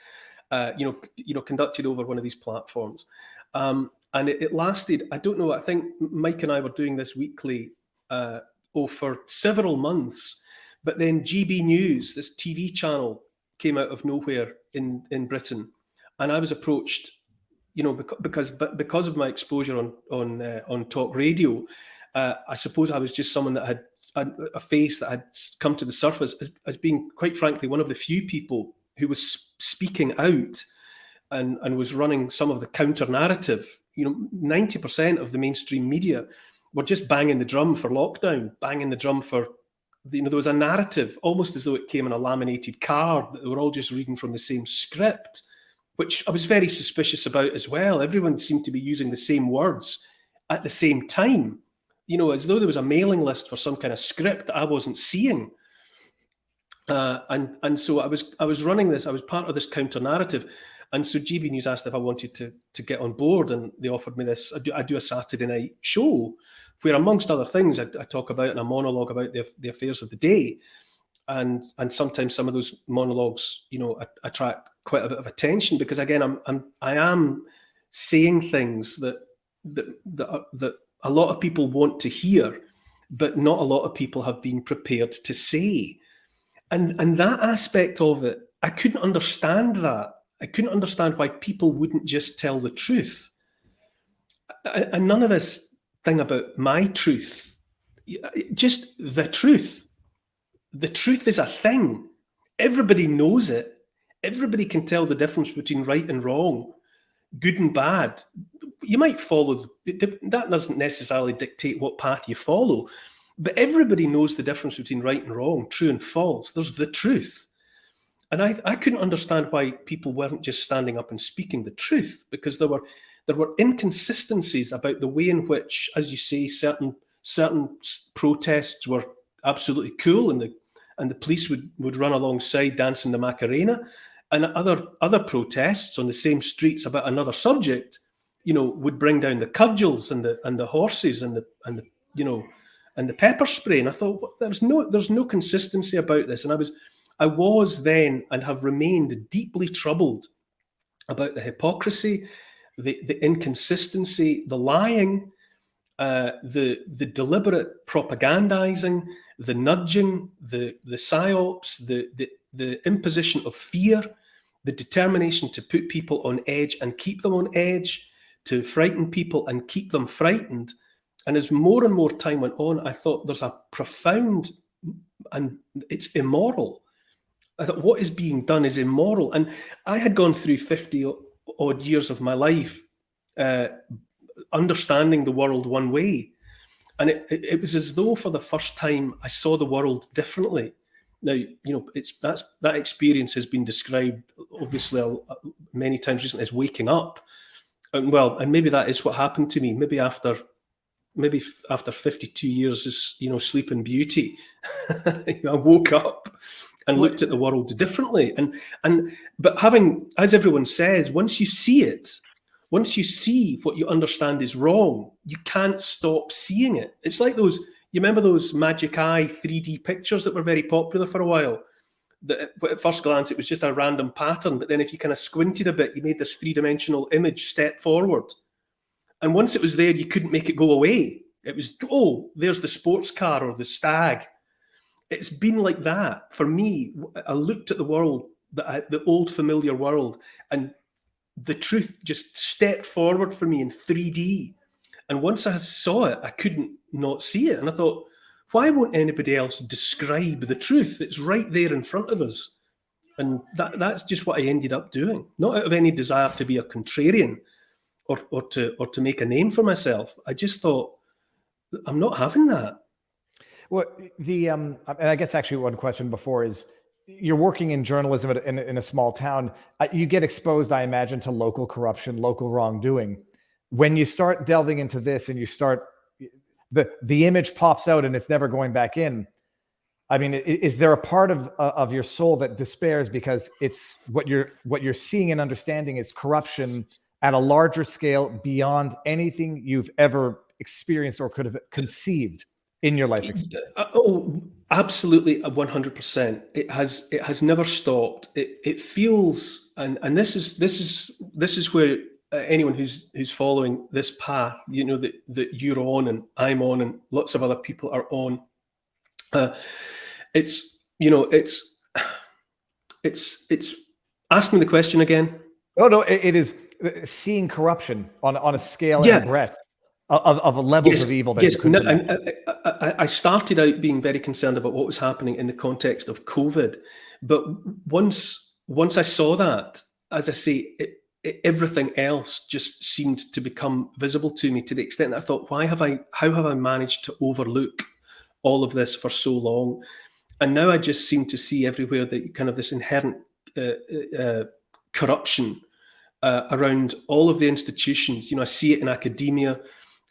conducted over one of these platforms, and it lasted. I don't know. I think Mike and I were doing this weekly, for several months, but then GB News, this TV channel, came out of nowhere in Britain, and I was approached. Because of my exposure on talk radio, I suppose I was just someone that had a face that had come to the surface as being, quite frankly, one of the few people who was speaking out and was running some of the counter narrative. 90% of the mainstream media were just banging the drum for lockdown, banging the drum for, there was a narrative, almost as though it came in a laminated card, that they were all just reading from the same script, which I was very suspicious about as well. Everyone seemed to be using the same words at the same time, as though there was a mailing list for some kind of script that I wasn't seeing. And so I was running this. I was part of this counter narrative, and so GB News asked if I wanted to get on board, and they offered me this. I do a Saturday night show where, amongst other things, I talk about in a monologue about the affairs of the day. And sometimes some of those monologues, attract quite a bit of attention, because again, I am saying things that a lot of people want to hear, but not a lot of people have been prepared to say. And that aspect of it, I couldn't understand that. I couldn't understand why people wouldn't just tell the truth. And none of this thing about my truth, just the truth. The truth is a thing. Everybody knows it. Everybody can tell the difference between right and wrong, good and bad. You might follow, that doesn't necessarily dictate what path you follow, but everybody knows the difference between right and wrong, true and false. There's the truth. And I couldn't understand why people weren't just standing up and speaking the truth, because there were inconsistencies about the way in which, as you say, certain protests were absolutely cool, and the police would run alongside dancing the Macarena, and other protests on the same streets about another subject, would bring down the cudgels and the horses and the pepper spray. And I thought, there's no consistency about this. And I was then, and have remained, deeply troubled about the hypocrisy, the inconsistency, the lying, the deliberate propagandizing, the nudging, the psyops, the imposition of fear, the determination to put people on edge and keep them on edge, to frighten people and keep them frightened. And as more and more time went on, I thought there's a profound, and it's immoral. I thought what is being done is immoral. And I had gone through 50 odd years of my life understanding the world one way. And it was as though for the first time I saw the world differently. Now, that experience has been described, obviously, many times recently as waking up. And maybe that is what happened to me. Maybe after 52 years of Sleeping Beauty, I woke up and looked at the world differently. But having, as everyone says, once you see it, once you see what you understand is wrong, you can't stop seeing it. It's like those, you remember those Magic Eye 3D pictures that were very popular for a while? That at first glance, it was just a random pattern, but then if you kind of squinted a bit, you made this three-dimensional image step forward. And once it was there, you couldn't make it go away. It was, oh, there's the sports car or the stag. It's been like that for me. I looked at the world, the old familiar world, and the truth just stepped forward for me in 3D. And once I saw it, I couldn't not see it. And I thought, why won't anybody else describe the truth? It's right there in front of us. And that's just what I ended up doing, not out of any desire to be a contrarian or to make a name for myself. I just thought, I'm not having that. Well, and I guess actually one question before is, you're working in journalism in a small town. You get exposed, I imagine, to local corruption, local wrongdoing. When you start delving into this and you start, the image pops out and it's never going back in. I mean, is there a part of your soul that despairs because it's what you're seeing and understanding is corruption at a larger scale beyond anything you've ever experienced or could have conceived in your life experience? Oh, absolutely, 100%. It has never stopped. It feels, and this is where anyone who's following this path, that you're on and I'm on and lots of other people are on. It's Ask me the question again. Oh no, it is seeing corruption on a scale and Yeah. a breadth of levels of evil that you couldn't imagine. I started out being very concerned about what was happening in the context of COVID, but once I saw that, as I say, everything else just seemed to become visible to me, to the extent that I thought, how have I managed to overlook all of this for so long? And now I just seem to see everywhere that kind of this inherent corruption around all of the institutions. I see it in academia,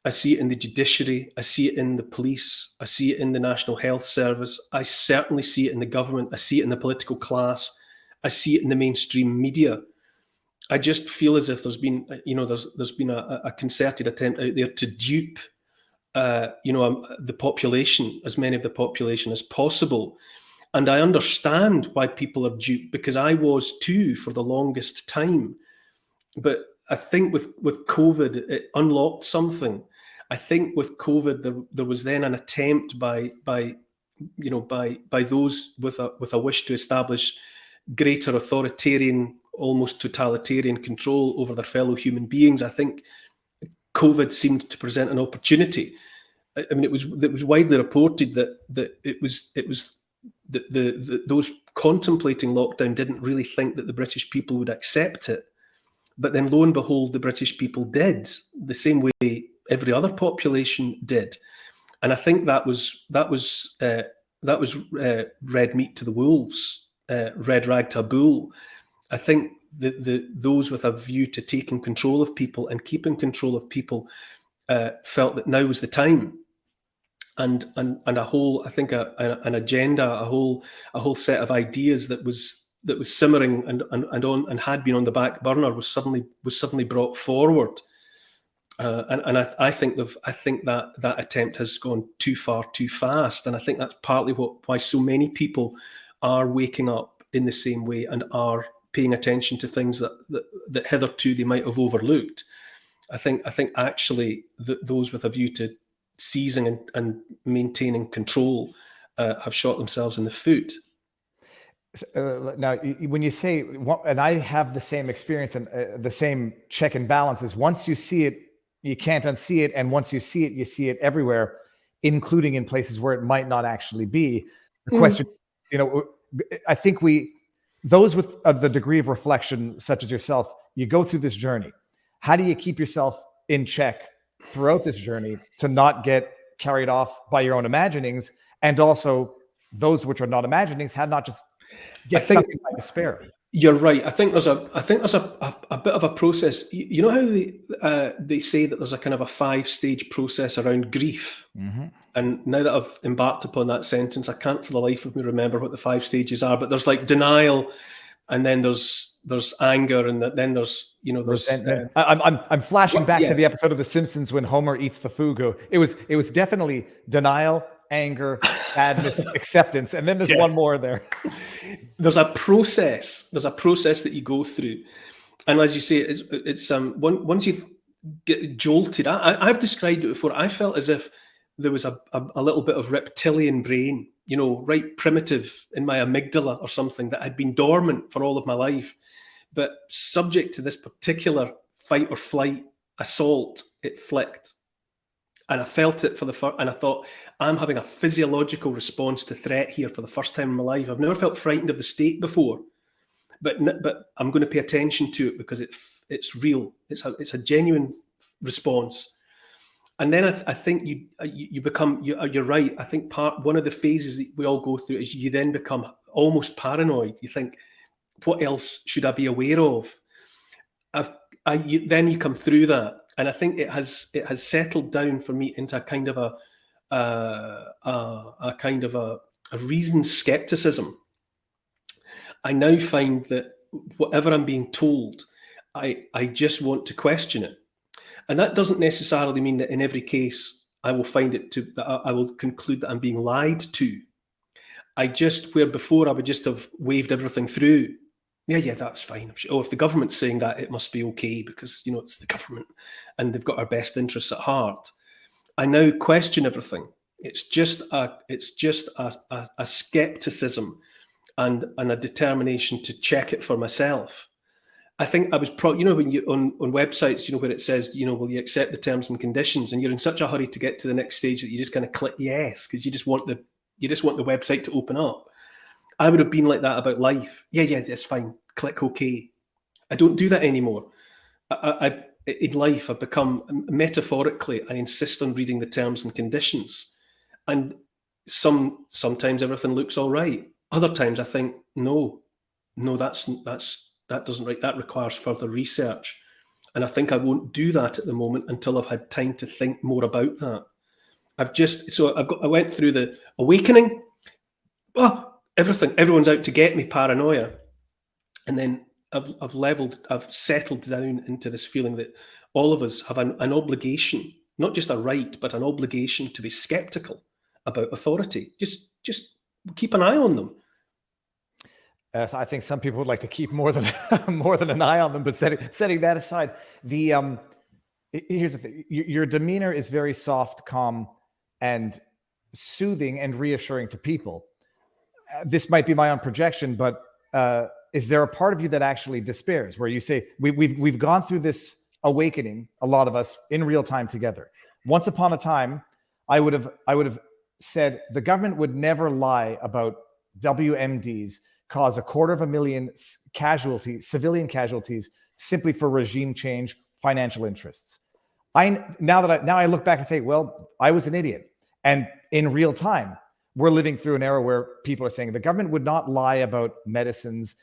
I see it in the judiciary, I see it in the police, I see it in the National Health Service, I certainly see it in the government, I see it in the political class, I see it in the mainstream media. I just feel as if there's been, there's been a concerted attempt out there to dupe, the population, as many of the population as possible. And I understand why people are duped, because I was too for the longest time. But I think with COVID, it unlocked something. I think with COVID, there was then an attempt by those with a wish to establish greater authoritarian, almost totalitarian control over their fellow human beings. I think COVID seemed to present an opportunity. I mean, it was widely reported that it was those contemplating lockdown didn't really think that the British people would accept it. But then, lo and behold, the British people did, the same way every other population did. And I think that was red meat to the wolves, red rag to a bull. I think those with a view to taking control of people and keeping control of people felt that now was the time. And a whole, I think, an agenda, a whole set of ideas that was simmering and had been on the back burner was suddenly brought forward, and I think that attempt has gone too far too fast, and I think that's partly why so many people are waking up in the same way and are paying attention to things that hitherto they might have overlooked. I think actually those with a view to seizing and maintaining control have shot themselves in the foot. Now, when you say, and I have the same experience and the same check and balance, is once you see it, you can't unsee it. And once you see it, you see it everywhere, including in places where it might not actually be. The question, I think those with the degree of reflection, such as yourself, you go through this journey. How do you keep yourself in check throughout this journey to not get carried off by your own imaginings, and also those which are not imaginings, how not just get sucked by despair? You're right. I think there's a bit of a process. You know how they say that there's a kind of a 5-stage process around grief. Mm-hmm. And now that I've embarked upon that sentence, I can't for the life of me remember what the 5 stages are. But there's like denial, and then there's anger, and then there's resentment. I'm flashing back to the episode of The Simpsons when Homer eats the fugu. It was definitely denial, anger, sadness, acceptance, and then there's one more there. There's a process that you go through, and as you say, it's once you get jolted. I've described it before. I felt as if there was a little bit of reptilian brain, right primitive in my amygdala or something that had been dormant for all of my life, but subject to this particular fight or flight assault, it flicked. And I felt it and I thought, I'm having a physiological response to threat here for the first time in my life. I've never felt frightened of the state before, but I'm going to pay attention to it because it's real. It's a genuine response. And then I think you become, you're right. I think one of the phases that we all go through is you then become almost paranoid. You think, what else should I be aware of? Then you come through that. And I think it has settled down for me into a kind of a reasoned skepticism. I now find that whatever I'm being told, I just want to question it. And that doesn't necessarily mean that in every case I will find it to, that I will conclude that I'm being lied to. Where before I would just have waved everything through. Yeah, that's fine. Oh, if the government's saying that, it must be okay because, it's the government and they've got our best interests at heart. I now question everything. It's just a skepticism and a determination to check it for myself. I think I was when you on websites, where it says, will you accept the terms and conditions, and you're in such a hurry to get to the next stage that you just kind of click yes because you just want the website to open up. I would have been like that about life. Yeah, it's fine. Click OK. I don't do that anymore. In life, I've become, metaphorically, I insist on reading the terms and conditions. And sometimes everything looks all right. Other times I think, no, that doesn't right. That requires further research. And I think I won't do that at the moment until I've had time to think more about that. I went through the awakening. Oh, everyone's out to get me, paranoia. And then I've settled down into this feeling that all of us have an obligation, not just a right, but an obligation to be skeptical about authority. Just keep an eye on them. So I think some people would like to keep more than an eye on them, but setting that aside, here's the thing: your demeanor is very soft, calm, and soothing and reassuring to people. This might be my own projection, but is there a part of you that actually despairs, where you say, we've gone through this awakening, a lot of us, in real time together? Once upon a time, I would have said the government would never lie about WMDs cause 250,000 civilian casualties simply for regime change, financial interests. Now I look back and say, well, I was an idiot. And in real time, we're living through an era where people are saying the government would not lie about medicines,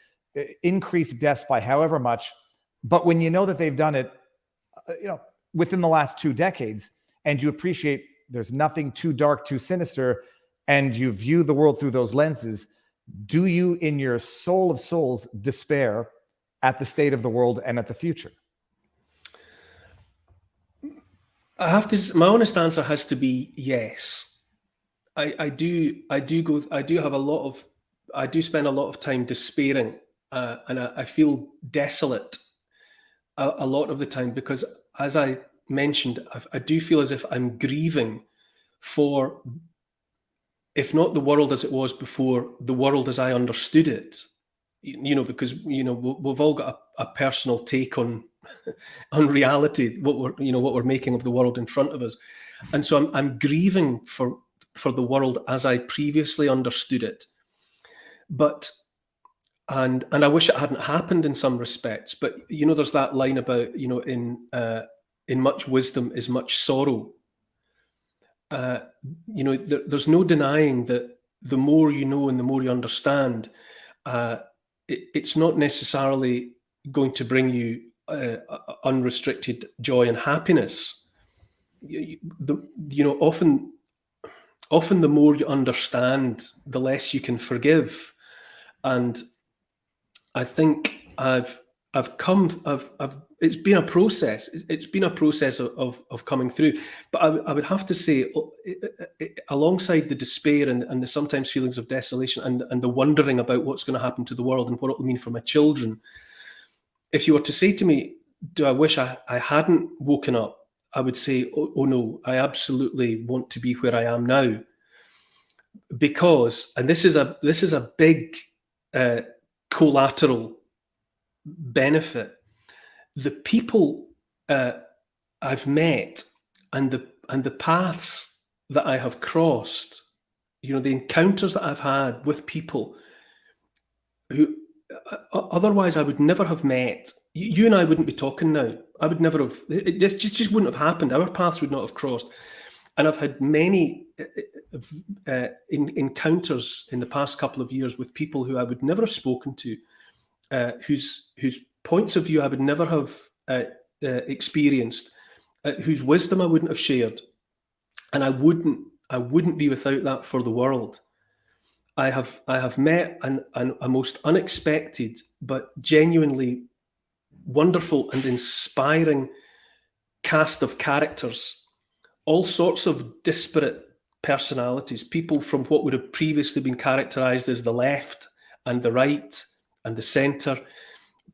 increase deaths by however much. But when you know that they've done it, within the last 2 decades, and you appreciate there's nothing too dark, too sinister, and you view the world through those lenses, do you, in your soul of souls, despair at the state of the world and at the future? My honest answer has to be yes. I do spend a lot of time despairing, and I feel desolate a lot of the time, because, as I mentioned, I do feel as if I'm grieving for, if not the world as it was before, the world as I understood it. Because we've all got a personal take on reality, what we're making of the world in front of us, and so I'm grieving for the world as I previously understood it. But and I wish it hadn't happened in some respects. But there's that line about in much wisdom is much sorrow. There's no denying that the more you know and the more you understand, it's not necessarily going to bring you unrestricted joy and happiness. Often the more you understand, the less you can forgive. And I think it's been a process. It's been a process of coming through. But I would have to say, alongside the despair and the sometimes feelings of desolation and the wondering about what's going to happen to the world and what it will mean for my children, if you were to say to me, do I wish I hadn't woken up? I would say, oh no, I absolutely want to be where I am now. Because, and this is a big collateral benefit, the people I've met and the paths that I have crossed, the encounters that I've had with people who otherwise I would never have met. You and I wouldn't be talking now. I would never have. It just wouldn't have happened. Our paths would not have crossed. And I've had many encounters in the past couple of years with people who I would never have spoken to, whose points of view I would never have experienced, whose wisdom I wouldn't have shared, and I wouldn't be without that for the world. I have met a most unexpected but genuinely wonderful and inspiring cast of characters, all sorts of disparate personalities, people from what would have previously been characterized as the left and the right and the center,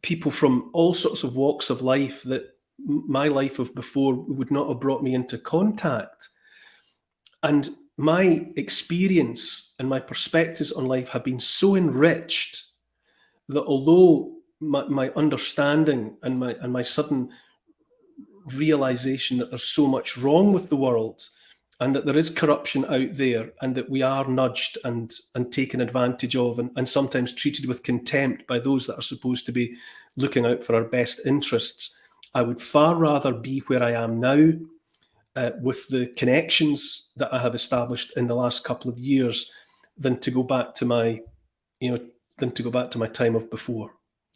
people from all sorts of walks of life that my life of before would not have brought me into contact. And my experience and my perspectives on life have been so enriched that although my understanding and my sudden realization that there's so much wrong with the world and that there is corruption out there and that we are nudged and taken advantage of and sometimes treated with contempt by those that are supposed to be looking out for our best interests, I would far rather be where I am now with the connections that I have established in the last couple of years than to go back to my, time of before.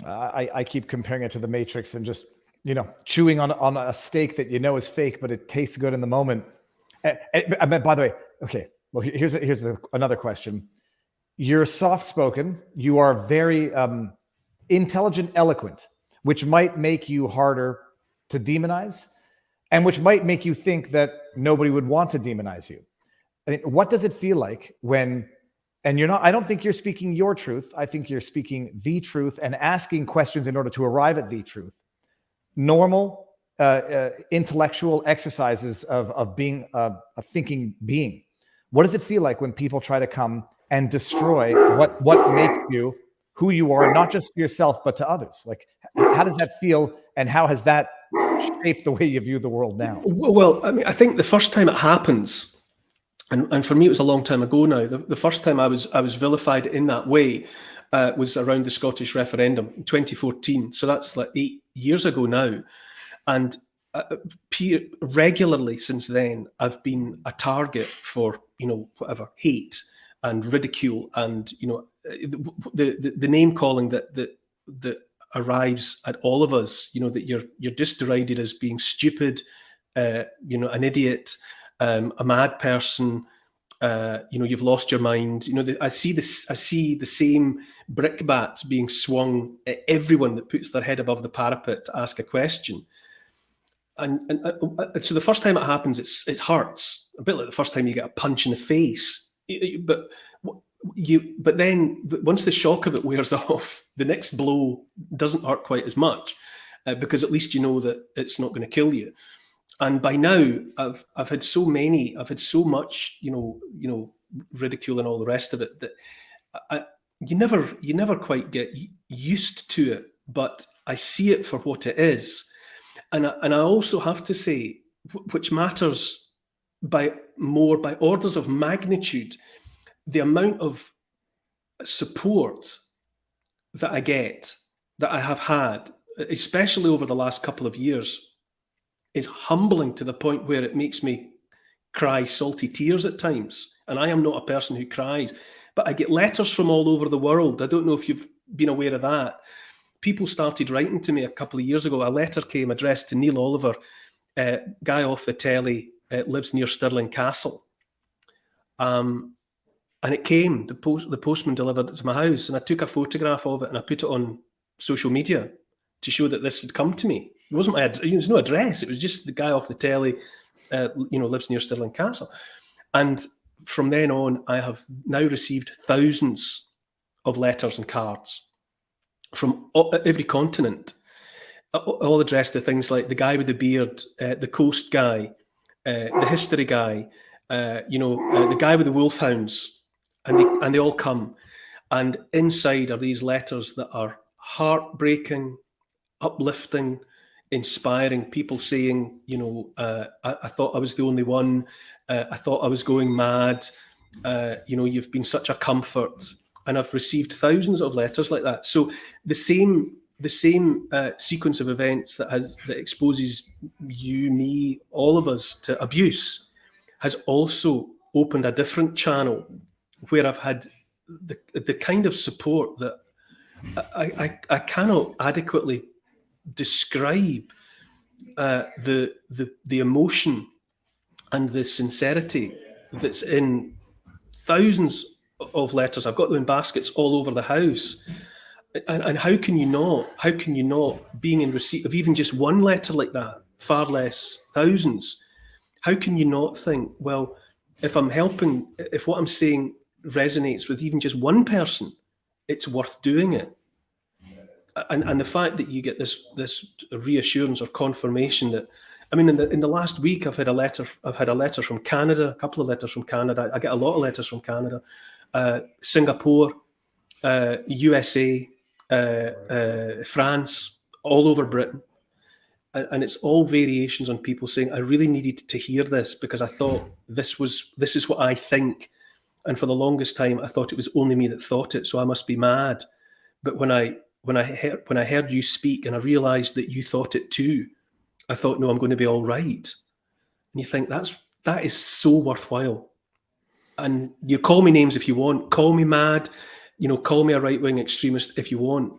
I keep comparing it to the Matrix and just, chewing on a steak that is fake, but it tastes good in the moment. I mean, by the way, okay. Well, here's another question. You're soft-spoken. You are very intelligent, eloquent, which might make you harder to demonize, and which might make you think that nobody would want to demonize you. I mean, what does it feel like when? And I don't think you're speaking your truth. I think you're speaking the truth and asking questions in order to arrive at the truth. Normal intellectual exercises of being a thinking being. What does it feel like when people try to come and destroy what makes you who you are, not just for yourself, but to others? Like, how does that feel, and how has that shaped the way you view the world now? Well, I mean, I think the first time it happens, and for me it was a long time ago now, the first time I was vilified in that way was around the Scottish referendum in 2014. So that's like 8 years ago now. And regularly since then, I've been a target for, whatever, hate and ridicule and, the name calling that arrives at all of us, that you're just derided as being stupid, an idiot, a mad person, you've lost your mind. I see the same brickbats being swung at everyone that puts their head above the parapet to ask a question. And so the first time it happens, it hurts a bit like the first time you get a punch in the face. But then once the shock of it wears off, the next blow doesn't hurt quite as much because at least you know that it's not going to kill you. And by now, I've had so much, ridicule and all the rest of it that you never quite get used to it. But I see it for what it is, and I also have to say, which matters by orders of magnitude, the amount of support that I get, that I have had, especially over the last couple of years, is humbling to the point where it makes me cry salty tears at times. And I am not a person who cries, but I get letters from all over the world. I don't know if you've been aware of that. People started writing to me a couple of years ago. A letter came addressed to Neil Oliver, guy off the telly, lives near Stirling Castle. And it came, the postman delivered it to my house, and I took a photograph of it and I put it on social media to show that this had come to me. It wasn't there was no address. It was just the guy off the telly, lives near Stirling Castle. And from then on, I have now received thousands of letters and cards from every continent, all addressed to things like the guy with the beard, the coast guy, the history guy, the guy with the wolfhounds, and they all come. And inside are these letters that are heartbreaking, uplifting, inspiring. People saying, I thought I was the only one. I thought I was going mad. You've been such a comfort. And I've received thousands of letters like that. So the same sequence of events that exposes you, me, all of us to abuse has also opened a different channel where I've had the kind of support that I cannot adequately describe, the emotion and the sincerity that's in thousands of letters. I've got them in baskets all over the house, And how can you not? How can you not, being in receipt of even just one letter like that, far less thousands? How can you not think, well, if I'm helping, if what I'm saying resonates with even just one person, it's worth doing it. And the fact that you get this reassurance or confirmation that, I mean, in the last week, I've had a letter from Canada, a couple of letters from Canada. I get a lot of letters from Canada, Singapore, USA, France, all over Britain. And it's all variations on people saying, I really needed to hear this because I thought this is what I think. And for the longest time, I thought it was only me that thought it, so I must be mad. But when I heard you speak and I realized that you thought it too, I thought, no, I'm going to be all right. And you think that is so worthwhile. And you call me names if you want, call me mad, call me a right-wing extremist if you want.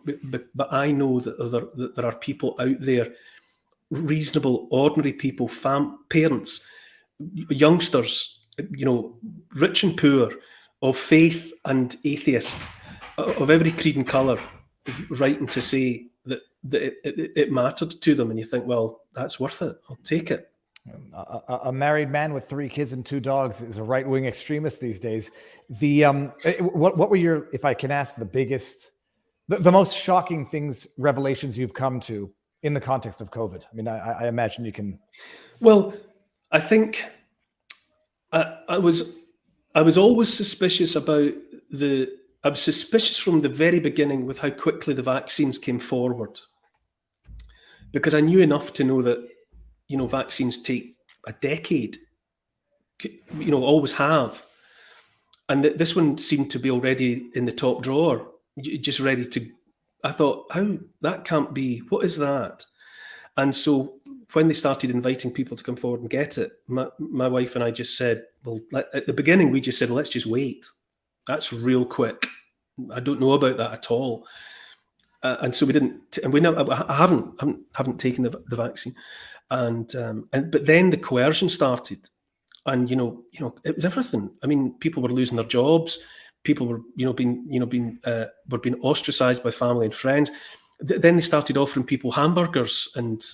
But I know that there are people out there, reasonable, ordinary people, parents, youngsters, rich and poor, of faith and atheist, of every creed and colour, writing to say that it mattered to them. And you think, well, that's worth it. I'll take it. A married man with 3 kids and 2 dogs is a right-wing extremist these days. What were your, if I can ask, the biggest, the most shocking revelations you've come to in the context of COVID? I mean, I imagine you can. Well, I think I was always suspicious about I was suspicious from the very beginning with how quickly the vaccines came forward, because I knew enough to know that, vaccines take a decade, always have. And this one seemed to be already in the top drawer, just ready to, I thought, how, that can't be, what is that? And so when they started inviting people to come forward and get it, my wife and I just said, well, at the beginning, we just said, let's just wait. That's real quick. I don't know about that at all. And so we didn't, and I haven't taken the vaccine. But then the coercion started, and it was everything. I mean, people were losing their jobs. People were being ostracized by family and friends. Then they started offering people hamburgers and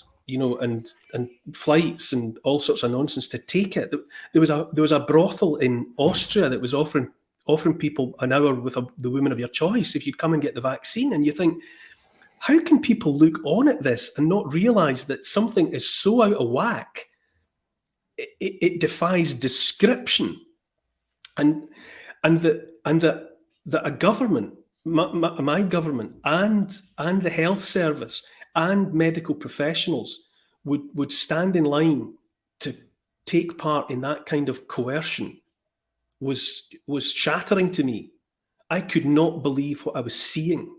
flights and all sorts of nonsense to take it. There was a brothel in Austria that was offering people an hour with the woman of your choice if you'd come and get the vaccine. And you think, how can people look on at this and not realize that something is so out of whack, it defies description, and that a government, my government, and the health service and medical professionals would stand in line to take part in that kind of coercion was shattering to me. I could not believe what I was seeing,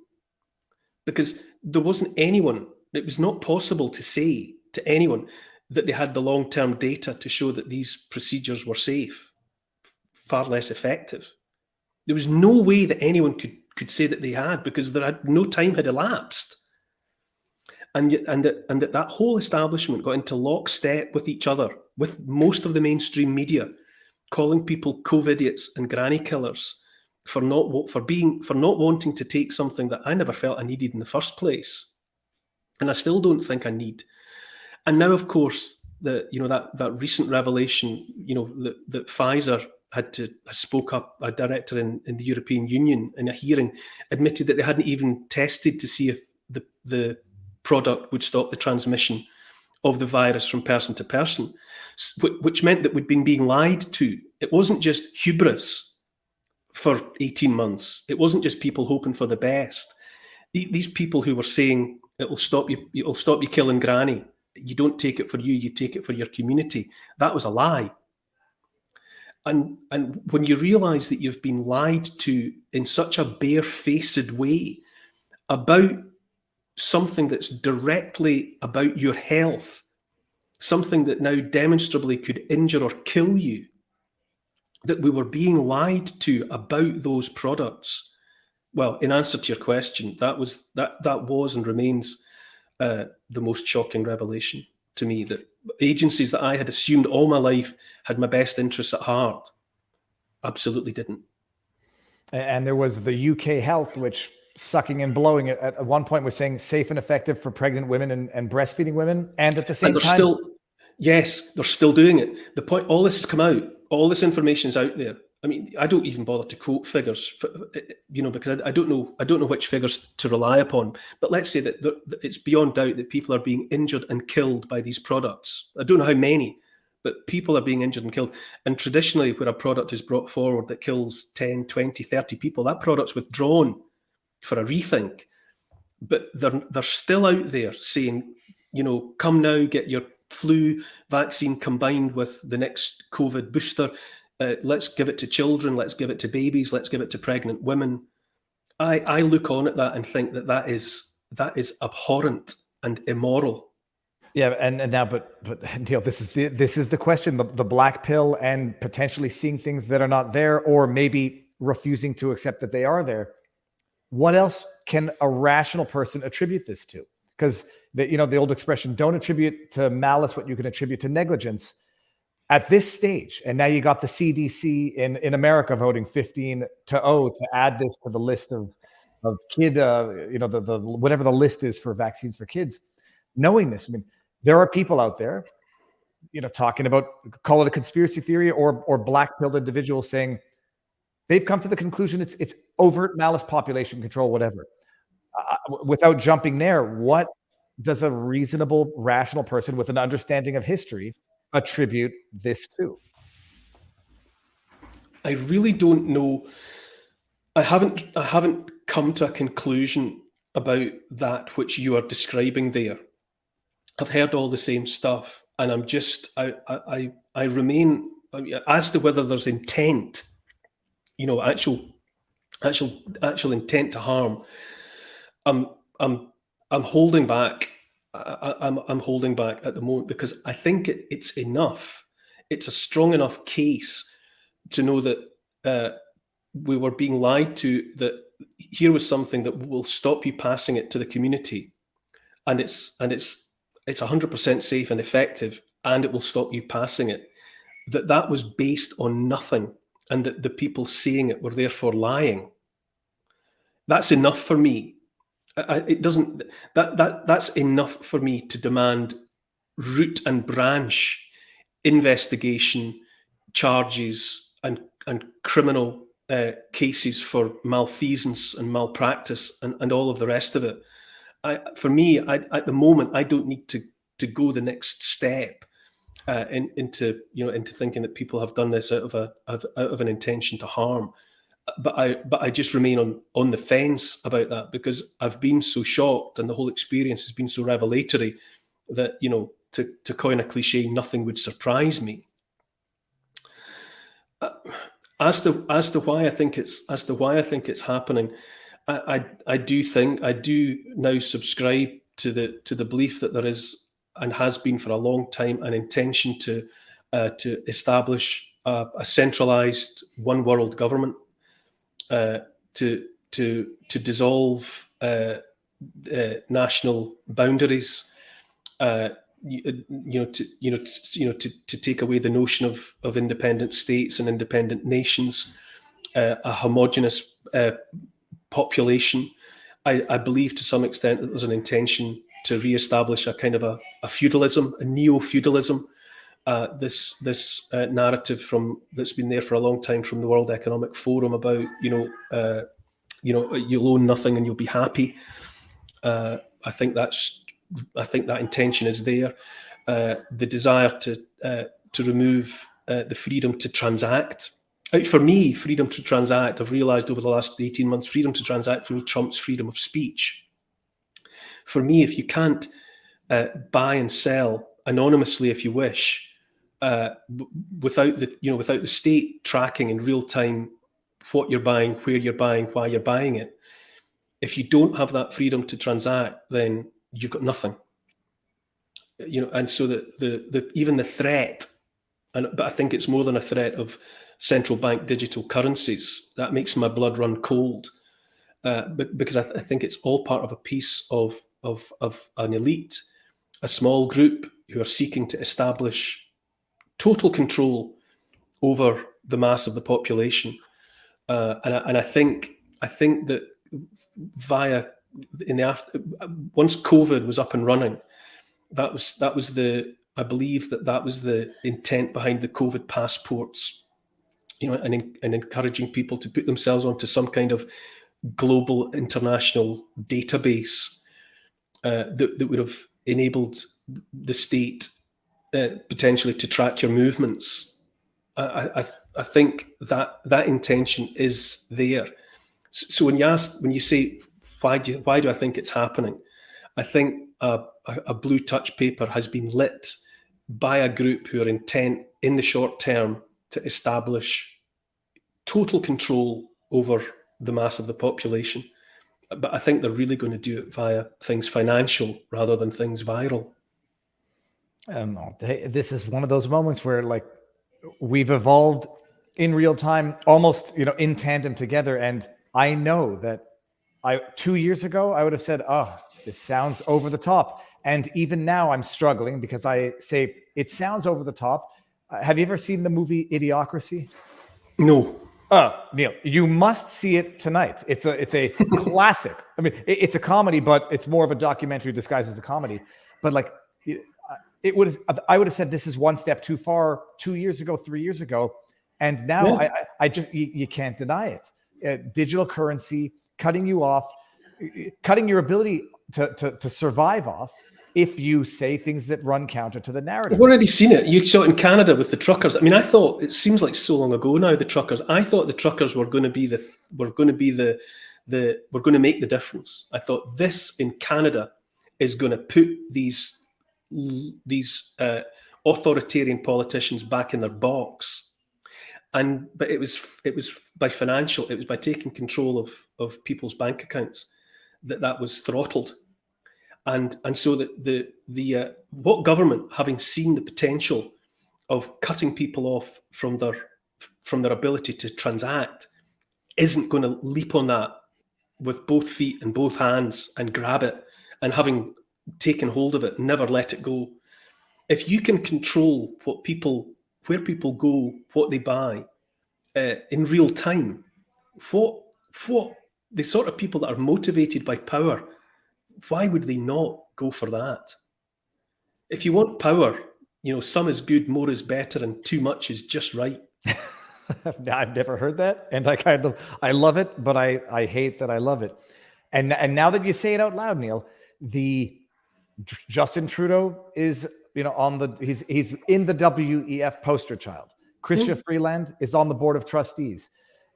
because there wasn't anyone, it was not possible to say to anyone that they had the long-term data to show that these procedures were safe, far less effective. There was no way that anyone could say that they had, because no time had elapsed. And that whole establishment got into lockstep with each other, with most of the mainstream media, calling people COVIDiots and granny killers for not wanting to take something that I never felt I needed in the first place, and I still don't think I need. And now, of course, that recent revelation, that Pfizer spoke up, a director in the European Union in a hearing admitted that they hadn't even tested to see if the product would stop the transmission of the virus from person to person, which meant that we'd been being lied to. It wasn't just hubris for 18 months. It wasn't just people hoping for the best. These people who were saying it'll stop you killing granny. You don't take it for you take it for your community. That was a lie. And when you realize that you've been lied to in such a barefaced way about something that's directly about your health, something that now demonstrably could injure or kill you, that we were being lied to about those products. Well, in answer to your question, that was and remains the most shocking revelation to me, that agencies that I had assumed all my life had my best interests at heart absolutely didn't. And there was the UK Health, which sucking and blowing it at one point was saying safe and effective for pregnant women and breastfeeding women. And at the same And they're time, still, yes, they're still doing it. The point, all this has come out, all this information is out there. I mean, I don't even bother to quote figures, because I don't know which figures to rely upon. But let's say that it's beyond doubt that people are being injured and killed by these products. I don't know how many, but people are being injured and killed. And traditionally, where a product is brought forward that kills 10, 20, 30 people, that product's withdrawn for a rethink. But they're still out there saying, come now, get your flu vaccine combined with the next COVID booster. Let's give it to children. Let's give it to babies. Let's give it to pregnant women. I look on at that and think that is abhorrent and immoral. Yeah, and now, but Neil, this is the question: the black pill and potentially seeing things that are not there, or maybe refusing to accept that they are there. What else can a rational person attribute this to? Because the old expression, don't attribute to malice what you can attribute to negligence. At this stage, and now you got the CDC in America voting 15-0 to add this to the list of kid, the whatever the list is for vaccines for kids. Knowing this, I mean, there are people out there, talking about, call it a conspiracy theory or black-pilled individuals saying they've come to the conclusion it's overt malice, population control, whatever. Without jumping there, what does a reasonable, rational person with an understanding of history attribute this to? I really don't know. I haven't come to a conclusion about that which you are describing there. I've heard all the same stuff, and I'm just I remain, as to whether there's intent, actual intent to harm. I'm holding back. I'm holding back at the moment because I think it's enough. It's a strong enough case to know that we were being lied to, that here was something that will stop you passing it to the community, and it's 100% safe and effective, and it will stop you passing it. That was based on nothing, and that the people saying it were therefore lying. That's enough for me. That's enough for me to demand root and branch investigation, charges, and criminal cases for malfeasance and malpractice and all of the rest of it. For me, at the moment, I don't need to go the next step into thinking that people have done this out of an intention to harm. But I just remain on the fence about that because I've been so shocked, and the whole experience has been so revelatory that, to coin a cliche, nothing would surprise me. As to why I think it's happening, I do now subscribe to the belief that there is, and has been for a long time, an intention to establish a centralized one world government, to dissolve national boundaries, to take away the notion of independent states and independent nations, a homogenous population. I believe to some extent that there's an intention to re-establish a kind of a feudalism, a neo-feudalism. This narrative that's been there for a long time from the World Economic Forum about you'll own nothing and you'll be happy. I think that intention is there. The desire to remove the freedom to transact. For me, freedom to transact, I've realised over the last 18 months, freedom to transact for me trumps freedom of speech. For me, if you can't buy and sell anonymously, if you wish, without the state tracking in real time what you're buying, where you're buying, why you're buying it, if you don't have that freedom to transact, then you've got nothing. And so that even the threat, but I think it's more than a threat of central bank digital currencies, that makes my blood run cold, because I think it's all part of a piece of an elite, a small group who are seeking to establish total control over the mass of the population, and I think that via in the after once COVID was up and running. That was I believe that was the intent behind the COVID passports, and encouraging people to put themselves onto some kind of global international database that would have enabled the state potentially to track your movements. I think that intention is there. So when you say why do I think it's happening, I think a blue touch paper has been lit by a group who are intent in the short term to establish total control over the mass of the population. But I think they're really going to do it via things financial rather than things viral. This is one of those moments where we've evolved in real time, almost in tandem together. And I know that 2 years ago I would have said, "Oh, this sounds over the top." And even now I'm struggling because I say it sounds over the top. Have you ever seen the movie Idiocracy? No. Neil, you must see it tonight. It's a classic. I mean, it's a comedy, but it's more of a documentary disguised as a comedy. But I would have said this is one step too far 2 years ago, 3 years ago, and now I just you can't deny it. Digital currency cutting you off, cutting your ability to survive off if you say things that run counter to the narrative. I've already seen it. You saw it in Canada with the truckers. I mean, I thought it seems like so long ago now. The truckers. I thought the truckers were going to make the difference. I thought this in Canada is going to put these authoritarian politicians back in their box. But it was by financial. It was by taking control of people's bank accounts that was throttled. And so that what government, having seen the potential of cutting people off from their ability to transact, isn't going to leap on that with both feet and both hands and grab it, and having taken hold of it, never let it go. If you can control where people go, what they buy in real time, what the sort of people that are motivated by power, why would they not go for that? If you want power, some is good, more is better, and too much is just right. I've never heard that, and I love it, but I hate that I love it. And now that you say it out loud, Neil, Justin Trudeau is he's in the WEF poster child. Chrystia Freeland is on the board of trustees.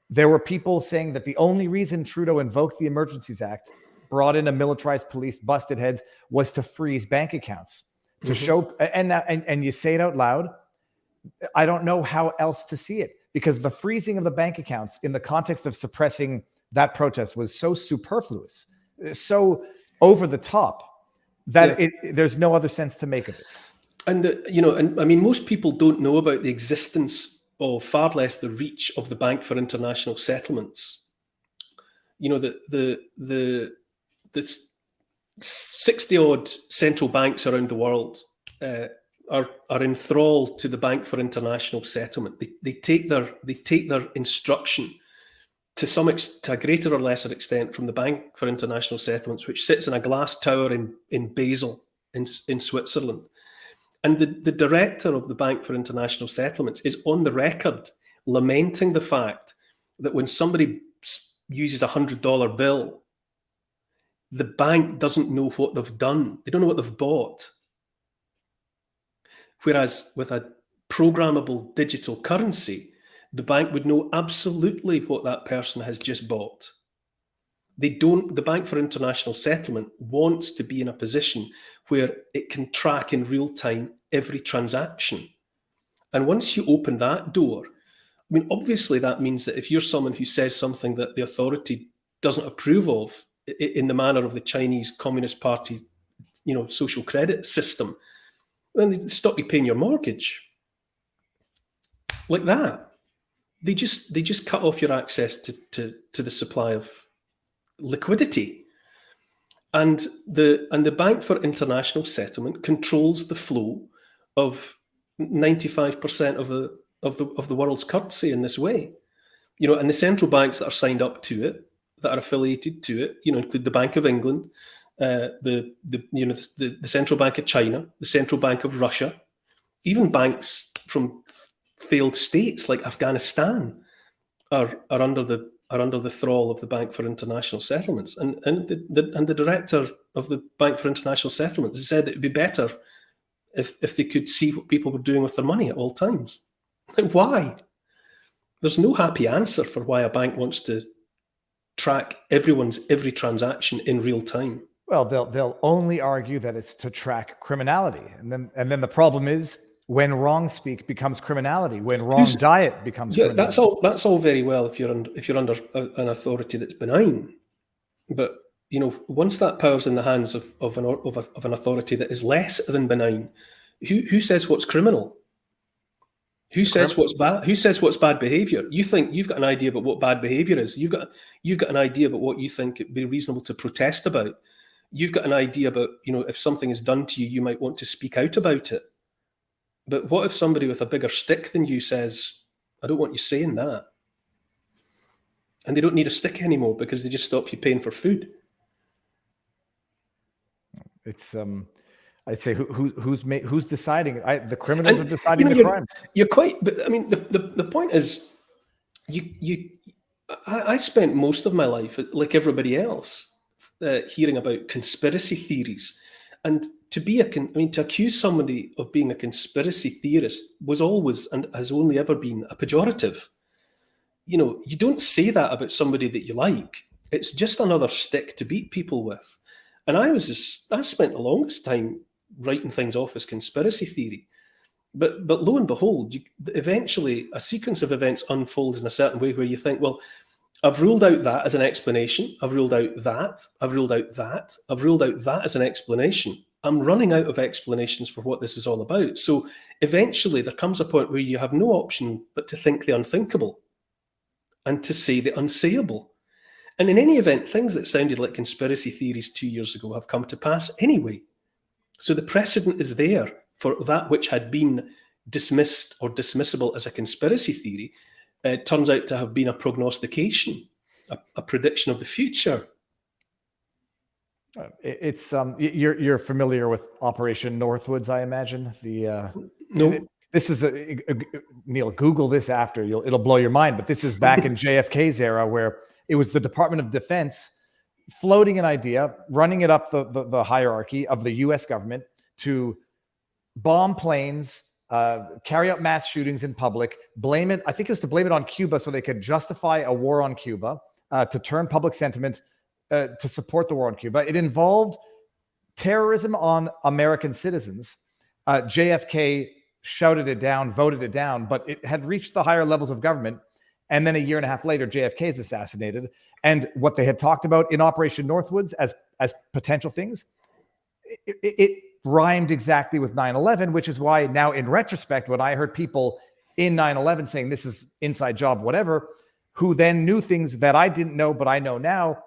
There were people saying that the only reason Trudeau invoked the Emergencies Act, brought in a militarized police, busted heads, was to freeze bank accounts, to show, and you say it out loud. I don't know how else to see it, because the freezing of the bank accounts in the context of suppressing that protest was so superfluous, so over the top, that there's no other sense to make of it. And I mean, most people don't know about the existence of, far less the reach of, the Bank for International Settlements. The 60-odd central banks around the world are enthralled to the Bank for International Settlement. They take their instruction to a greater or lesser extent from the Bank for International Settlements, which sits in a glass tower in Basel in Switzerland. And the director of the Bank for International Settlements is on the record lamenting the fact that when somebody uses a $100 bill, the bank doesn't know what they've done. They don't know what they've bought. Whereas with a programmable digital currency, the bank would know absolutely what that person has just bought. The Bank for International Settlement wants to be in a position where it can track in real time every transaction. And once you open that door, I mean, obviously that means that if you're someone who says something that the authority doesn't approve of, in the manner of the Chinese Communist Party, social credit system, then they stop you paying your mortgage. Like that. They just cut off your access to the supply of liquidity. And the Bank for International Settlement controls the flow of 95% of the world's currency in this way. And the central banks that are signed up to it, that are affiliated to it, include the Bank of England, the Central Bank of China, the Central Bank of Russia, even banks from failed states like Afghanistan are under the thrall of the Bank for International Settlements. And the director of the Bank for International Settlements said it would be better if they could see what people were doing with their money at all times. Like, why? There's no happy answer for why a bank wants to track everyone's every transaction in real time. Well, they'll only argue that it's to track criminality, and then the problem is when wrong speak becomes criminality, when wrong diet becomes criminality. That's all very well if you're under an authority that's benign, but once that power's in the hands of an authority that is less than benign, who says what's criminal? Who says what's bad? Who says what's bad behavior? You think you've got an idea about what bad behavior is. You've got an idea about what you think it'd be reasonable to protest about. You've got an idea about, if something is done to you, you might want to speak out about it. But what if somebody with a bigger stick than you says, I don't want you saying that? And they don't need a stick anymore because they just stop you paying for food. It's I'd say who's deciding? The criminals are deciding the crimes. You're quite, but I mean, the point is, I spent most of my life, like everybody else, hearing about conspiracy theories, and to accuse somebody of being a conspiracy theorist was always and has only ever been a pejorative. You don't say that about somebody that you like. It's just another stick to beat people with. And I spent the longest time writing things off as conspiracy theory. But lo and behold, eventually a sequence of events unfolds in a certain way where you think, well, I've ruled out that as an explanation. I've ruled out that. I've ruled out that. I've ruled out that as an explanation. I'm running out of explanations for what this is all about. So eventually there comes a point where you have no option but to think the unthinkable and to say the unsayable. And in any event, things that sounded like conspiracy theories 2 years ago have come to pass anyway. So the precedent is there for that which had been dismissed or dismissible as a conspiracy theory. It turns out to have been a prognostication, a prediction of the future. It's you're familiar with Operation Northwoods, I imagine. No. This is Neil. Google this after. It'll blow your mind. But this is back in JFK's era, where it was the Department of Defense floating an idea, running it up the hierarchy of the U.S. government to bomb planes, carry out mass shootings in public, blame it. I think it was to blame it on Cuba so they could justify a war on Cuba, to turn public sentiment to support the war on Cuba. It involved terrorism on American citizens. JFK shouted it down, voted it down, but it had reached the higher levels of government. And then a year and a half later, JFK is assassinated. And what they had talked about in Operation Northwoods as potential things, it rhymed exactly with 9/11, which is why now in retrospect, when I heard people in 9/11 saying this is inside job, whatever, who then knew things that I didn't know, but I know now,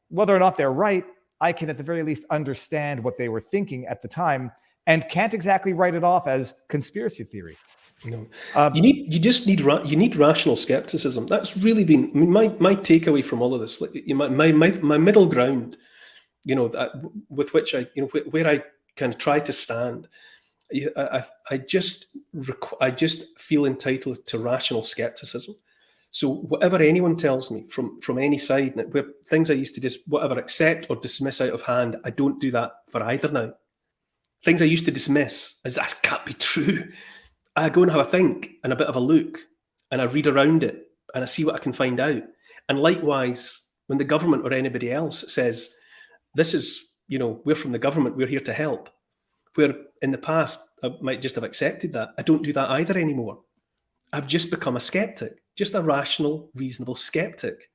whether or not they're right, I can at the very least understand what they were thinking at the time and can't exactly write it off as conspiracy theory. No, you need rational skepticism. That's really been my takeaway from all of this. Like, my middle ground, with which I where I kind of try to stand. I just feel entitled to rational skepticism. So whatever anyone tells me from any side, where things I used to just whatever accept or dismiss out of hand, I don't do that for either now. Things I used to dismiss as that can't be true. I go and have a think and a bit of a look, and I read around it and I see what I can find out. And likewise, when the government or anybody else says, this is, we're from the government, we're here to help, where in the past I might just have accepted that, I don't do that either anymore. I've just become a skeptic, just a rational, reasonable skeptic,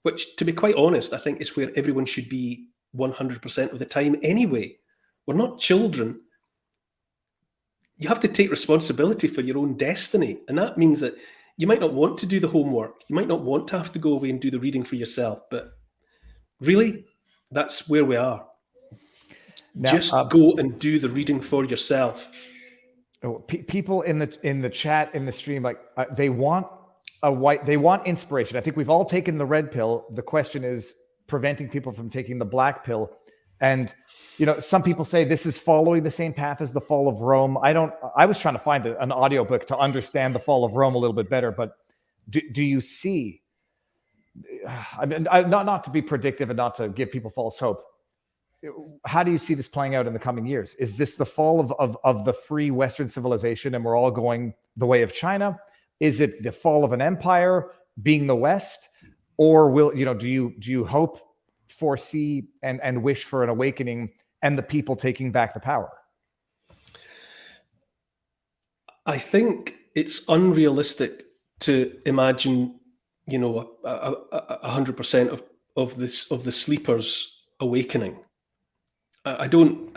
which, to be quite honest, I think is where everyone should be 100% of the time anyway. We're not children. You have to take responsibility for your own destiny. And that means that you might not want to do the homework. You might not want to have to go away and do the reading for yourself. But really, that's where we are. Now, just go and do the reading for yourself. People in the chat, in the stream, they want they want inspiration. I think we've all taken the red pill. The question is preventing people from taking the black pill. And, some people say this is following the same path as the fall of Rome. I was trying to find an audiobook to understand the fall of Rome a little bit better, but do you see, I mean, not to be predictive and not to give people false hope, how do you see this playing out in the coming years? Is this the fall of the free Western civilization and we're all going the way of China? Is it the fall of an empire being the West? Or do you hope, foresee, and wish for an awakening and the people taking back the power? I think it's unrealistic to imagine, 100% of the sleepers awakening. I don't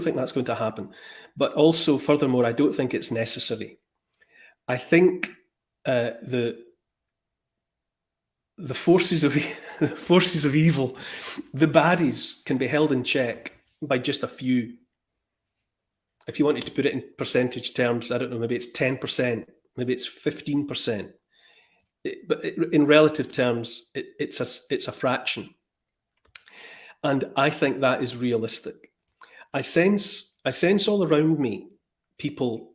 think that's going to happen. But also, furthermore, I don't think it's necessary. I think the forces of evil, the baddies, can be held in check by just a few. If you wanted to put it in percentage terms, I don't know, maybe it's 10%, maybe it's 15%. But in relative terms, it's a fraction. And I think that is realistic. I sense all around me people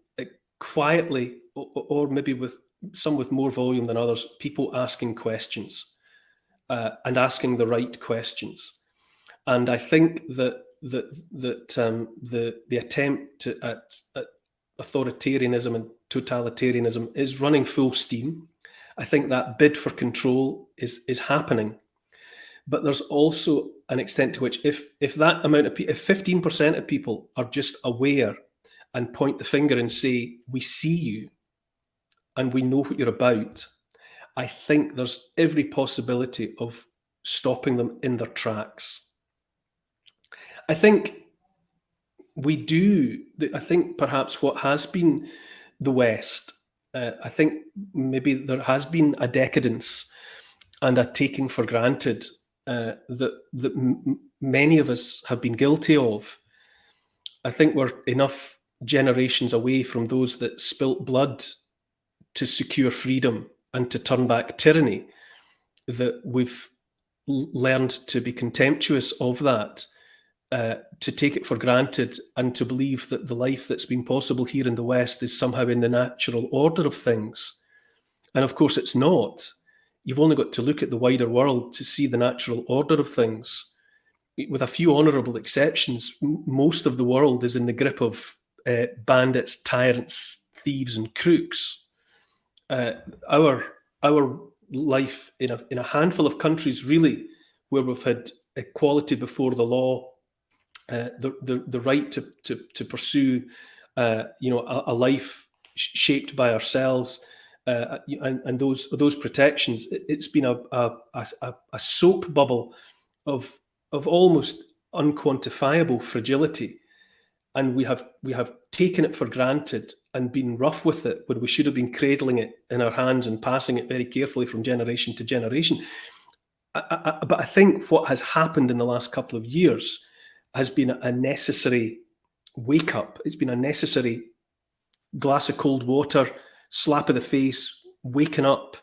quietly, or maybe with some with more volume than others, people asking questions and asking the right questions. And I think that the attempt at authoritarianism and totalitarianism is running full steam. I think that bid for control is happening. But there's also an extent to which if that amount of people, if 15% of people are just aware and point the finger and say, we see you and we know what you're about, I think there's every possibility of stopping them in their tracks. I think perhaps what has been the West, I think maybe there has been a decadence and a taking for granted that many of us have been guilty of. I think we're enough generations away from those that spilt blood to secure freedom and to turn back tyranny that we've learned to be contemptuous of that, to take it for granted and to believe that the life that's been possible here in the West is somehow in the natural order of things. And of course it's not. You've only got to look at the wider world to see the natural order of things. With a few honourable exceptions, most of the world is in the grip of bandits, tyrants, thieves and crooks. Our life in a handful of countries, really, where we've had equality before the law, the right to pursue a life shaped by ourselves, and those protections. It's been a soap bubble of almost unquantifiable fragility, and we have taken it for granted and been rough with it when we should have been cradling it in our hands and passing it very carefully from generation to generation. But I think what has happened in the last couple of years has been a necessary wake up. It's been a necessary glass of cold water, slap of the face, waking up.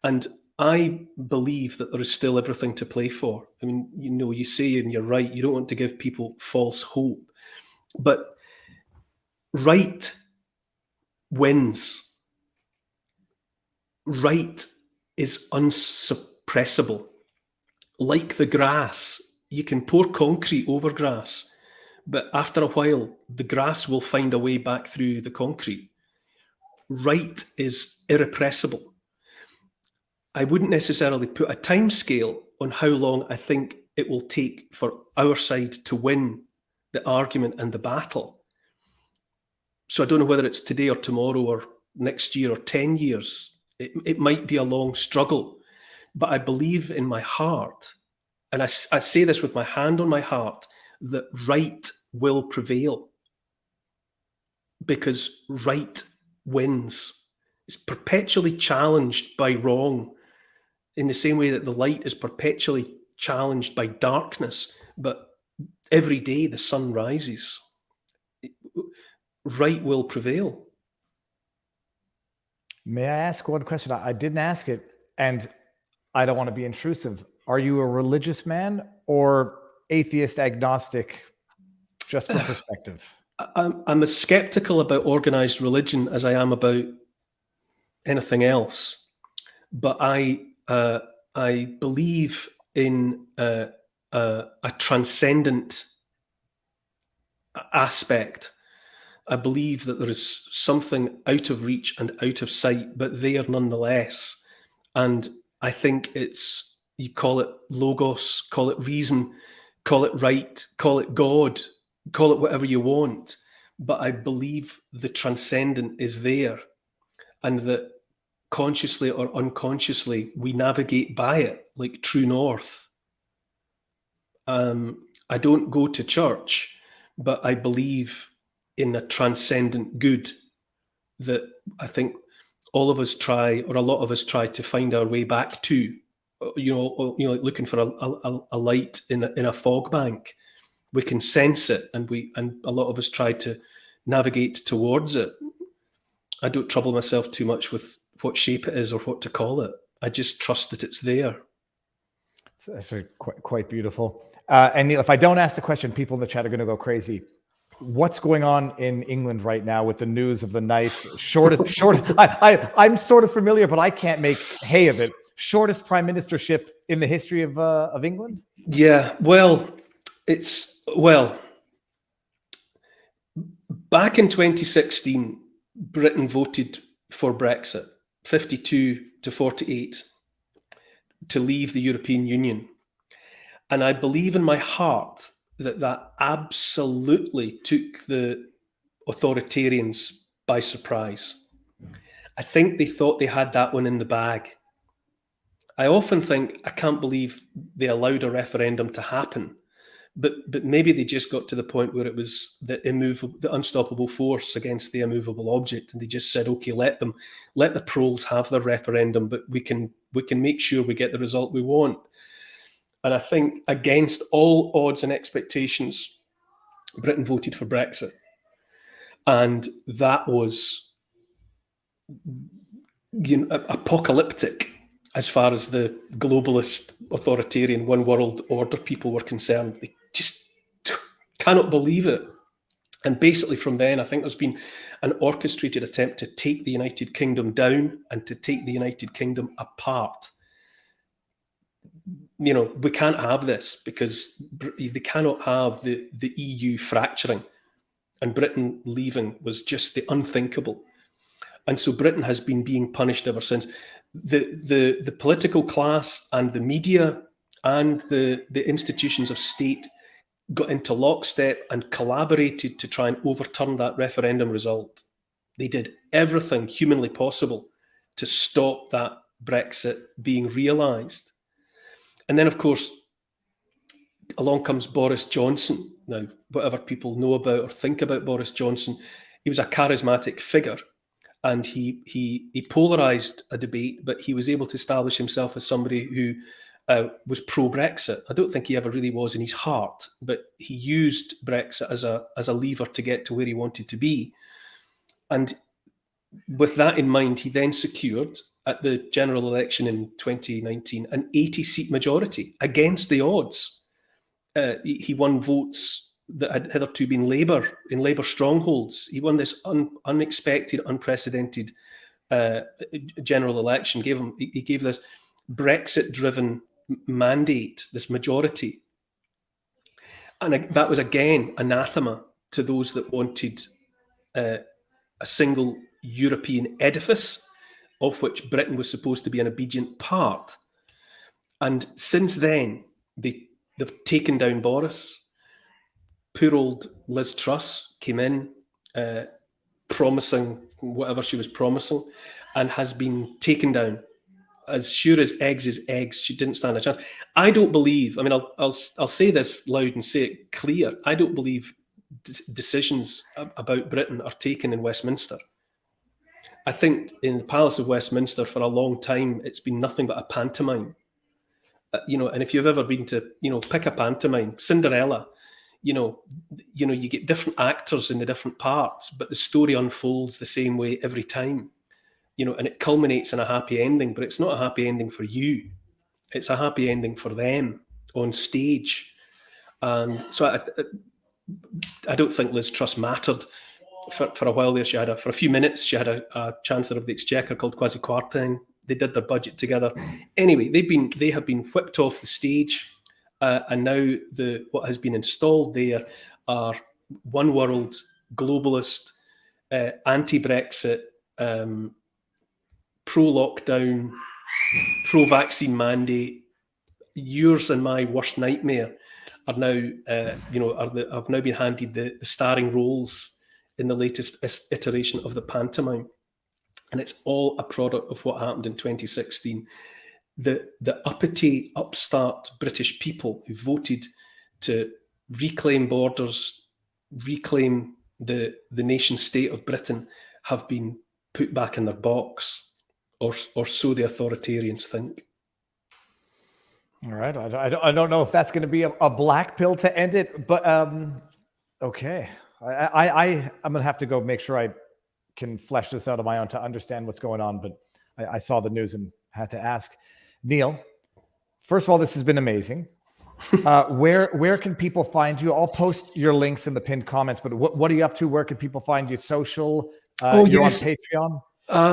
And I believe that there is still everything to play for. I mean, you say, and you're right, you don't want to give people false hope, but right wins. Right is unsuppressible. Like the grass, you can pour concrete over grass, but after a while, the grass will find a way back through the concrete. Right is irrepressible. I wouldn't necessarily put a time scale on how long I think it will take for our side to win the argument and the battle. So I don't know whether it's today or tomorrow or next year or 10 years. It might be a long struggle, but I believe in my heart, and I say this with my hand on my heart, that right will prevail, because right wins. It's perpetually challenged by wrong, in the same way that the light is perpetually challenged by darkness, but every day the sun rises. Right will prevail. May I ask one question? I didn't ask it, and I don't want to be intrusive. Are you a religious man or atheist, agnostic, just for perspective? I'm as skeptical about organized religion as I am about anything else. But I believe in a transcendent aspect. I believe that there is something out of reach and out of sight, but there nonetheless. And I think it's, you call it logos, call it reason, call it right, call it God, call it whatever you want. But I believe the transcendent is there, and that consciously or unconsciously we navigate by it like true north. I don't go to church, but I believe in a transcendent good that I think all of us try, or a lot of us try, to find our way back to. Like looking for a light in a fog bank. We can sense it, and a lot of us try to navigate towards it. I don't trouble myself too much with what shape it is or what to call it. I just trust that it's there. It's actually quite beautiful. And Neil, if I don't ask the question, people in the chat are going to go crazy. What's going on in England right now with the news of the night? I'm sort of familiar, but I can't make hay of it. Shortest prime ministership in the history of England? Yeah, well, back in 2016, Britain voted for Brexit, 52 to 48, to leave the European Union. And I believe in my heart that absolutely took the authoritarians by surprise. I think they thought they had that one in the bag. I often think, I can't believe they allowed a referendum to happen. But maybe they just got to the point where it was the unstoppable force against the immovable object, and they just said, okay, let the proles have their referendum, but we can make sure we get the result we want. And I think, against all odds and expectations, Britain voted for Brexit, and that was, apocalyptic as far as the globalist, authoritarian, one world order people were concerned. They just cannot believe it. And basically from then, I think there's been an orchestrated attempt to take the United Kingdom down and to take the United Kingdom apart. We can't have this, because they cannot have the EU fracturing, and Britain leaving was just the unthinkable. And so Britain has been being punished ever since. The political class and the media and the institutions of state got into lockstep and collaborated to try and overturn that referendum result. They did everything humanly possible to stop that Brexit being realised. And then, of course, along comes Boris Johnson. Now, whatever people know about or think about Boris Johnson, he was a charismatic figure. And he polarised a debate, but he was able to establish himself as somebody who was pro-Brexit. I don't think he ever really was in his heart, but he used Brexit as a lever to get to where he wanted to be. And with that in mind, he then secured, at the general election in 2019, an 80-seat majority against the odds. He won votes that had hitherto been Labour, in Labour strongholds. He won this unexpected, unprecedented general election. He gave this Brexit-driven mandate, this majority. And that was, again, anathema to those that wanted a single European edifice, of which Britain was supposed to be an obedient part. And since then, they've taken down Boris. Poor old Liz Truss came in promising whatever she was promising, and has been taken down. As sure as eggs is eggs, she didn't stand a chance. I don't believe, I'll say this loud and say it clear, I don't believe decisions about Britain are taken in Westminster. I think in the Palace of Westminster for a long time, it's been nothing but a pantomime. And if you've ever been to, pick a pantomime, Cinderella, you get different actors in the different parts, but the story unfolds the same way every time. and it culminates in a happy ending, but it's not a happy ending for you. It's a happy ending for them on stage. And so I don't think Liz Truss mattered for a while there. For a few minutes, she had a Chancellor of the Exchequer called Kwasi Kwarteng. They did their budget together. Anyway, they have been whipped off the stage, and now what has been installed there are one world, globalist, anti-Brexit, pro-lockdown, pro-vaccine mandate. Yours and my worst nightmare are now, have now been handed the starring roles in the latest iteration of the pantomime. And it's all a product of what happened in 2016. The uppity, upstart British people who voted to reclaim borders, reclaim the nation state of Britain, have been put back in their box, or so the authoritarians think. All right. I don't know if that's going to be a black pill to end it, but okay. I'm going to have to go make sure I can flesh this out on my own to understand what's going on. But I saw the news and had to ask. Neil, first of all, this has been amazing. Where can people find you? I'll post your links in the pinned comments, but what are you up to? Where can people find you? Social? You're yes. on Patreon?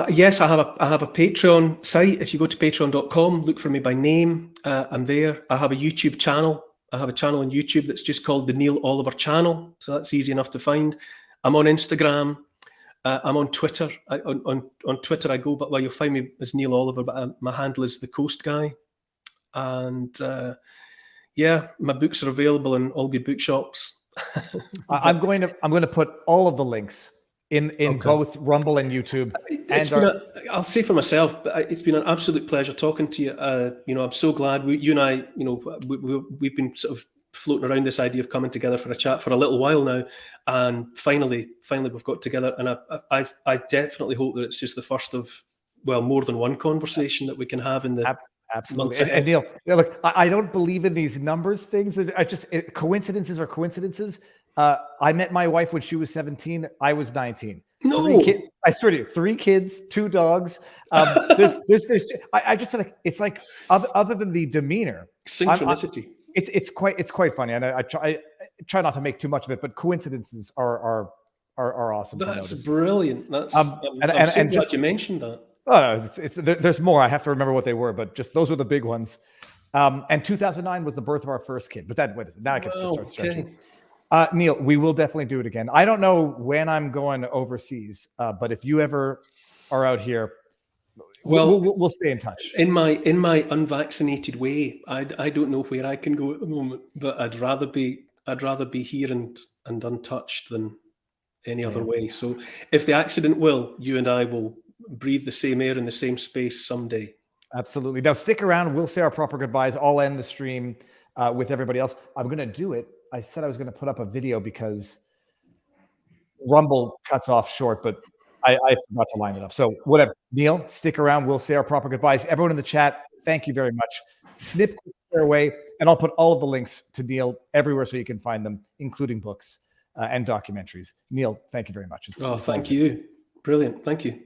Yes, I have a Patreon site. If you go to patreon.com, look for me by name. I'm there. I have a YouTube channel. I have a channel on YouTube that's just called the Neil Oliver Channel. So that's easy enough to find. I'm on Instagram. I'm on Twitter. On Twitter, I go, but you'll find me as Neil Oliver, but my handle is The Coast Guy. And my books are available in all good bookshops. I'm going to put all of the links in both Rumble and YouTube. I'll say for myself, but it's been an absolute pleasure talking to you. I'm so glad you and I, we've been sort of floating around this idea of coming together for a chat for a little while now, and finally we've got together. And I definitely hope that it's just the first of more than one conversation that we can have in the absolutely. And Neil, look, I don't believe in these numbers things. Coincidences are coincidences. I met my wife when she was 17. I was 19. No, I swear to you, 3 kids, 2 dogs. I just said, it's like other than the demeanor, synchronicity. It's quite funny, and I try not to make too much of it, but coincidences are awesome. That's brilliant. I'm so glad you mentioned that. Oh, there's more. I have to remember what they were, but just those were the big ones. And 2009 was the birth of our first kid. But now I can start stretching. Neil, we will definitely do it again. I don't know when I'm going overseas, but if you ever are out here, we'll stay in touch. In my unvaccinated way, I don't know where I can go at the moment, but I'd rather be here and untouched than any other way. So if the accident you and I will breathe the same air in the same space someday. Absolutely. Now stick around. We'll say our proper goodbyes. I'll end the stream with everybody else. I'm going to do it. I said I was going to put up a video because Rumble cuts off short, but I forgot to line it up. So whatever. Neil, stick around. We'll say our proper goodbyes. Everyone in the chat, thank you very much. Snip, share away, and I'll put all of the links to Neil everywhere so you can find them, including books and documentaries. Neil, thank you very much. Thank you. Brilliant. Thank you.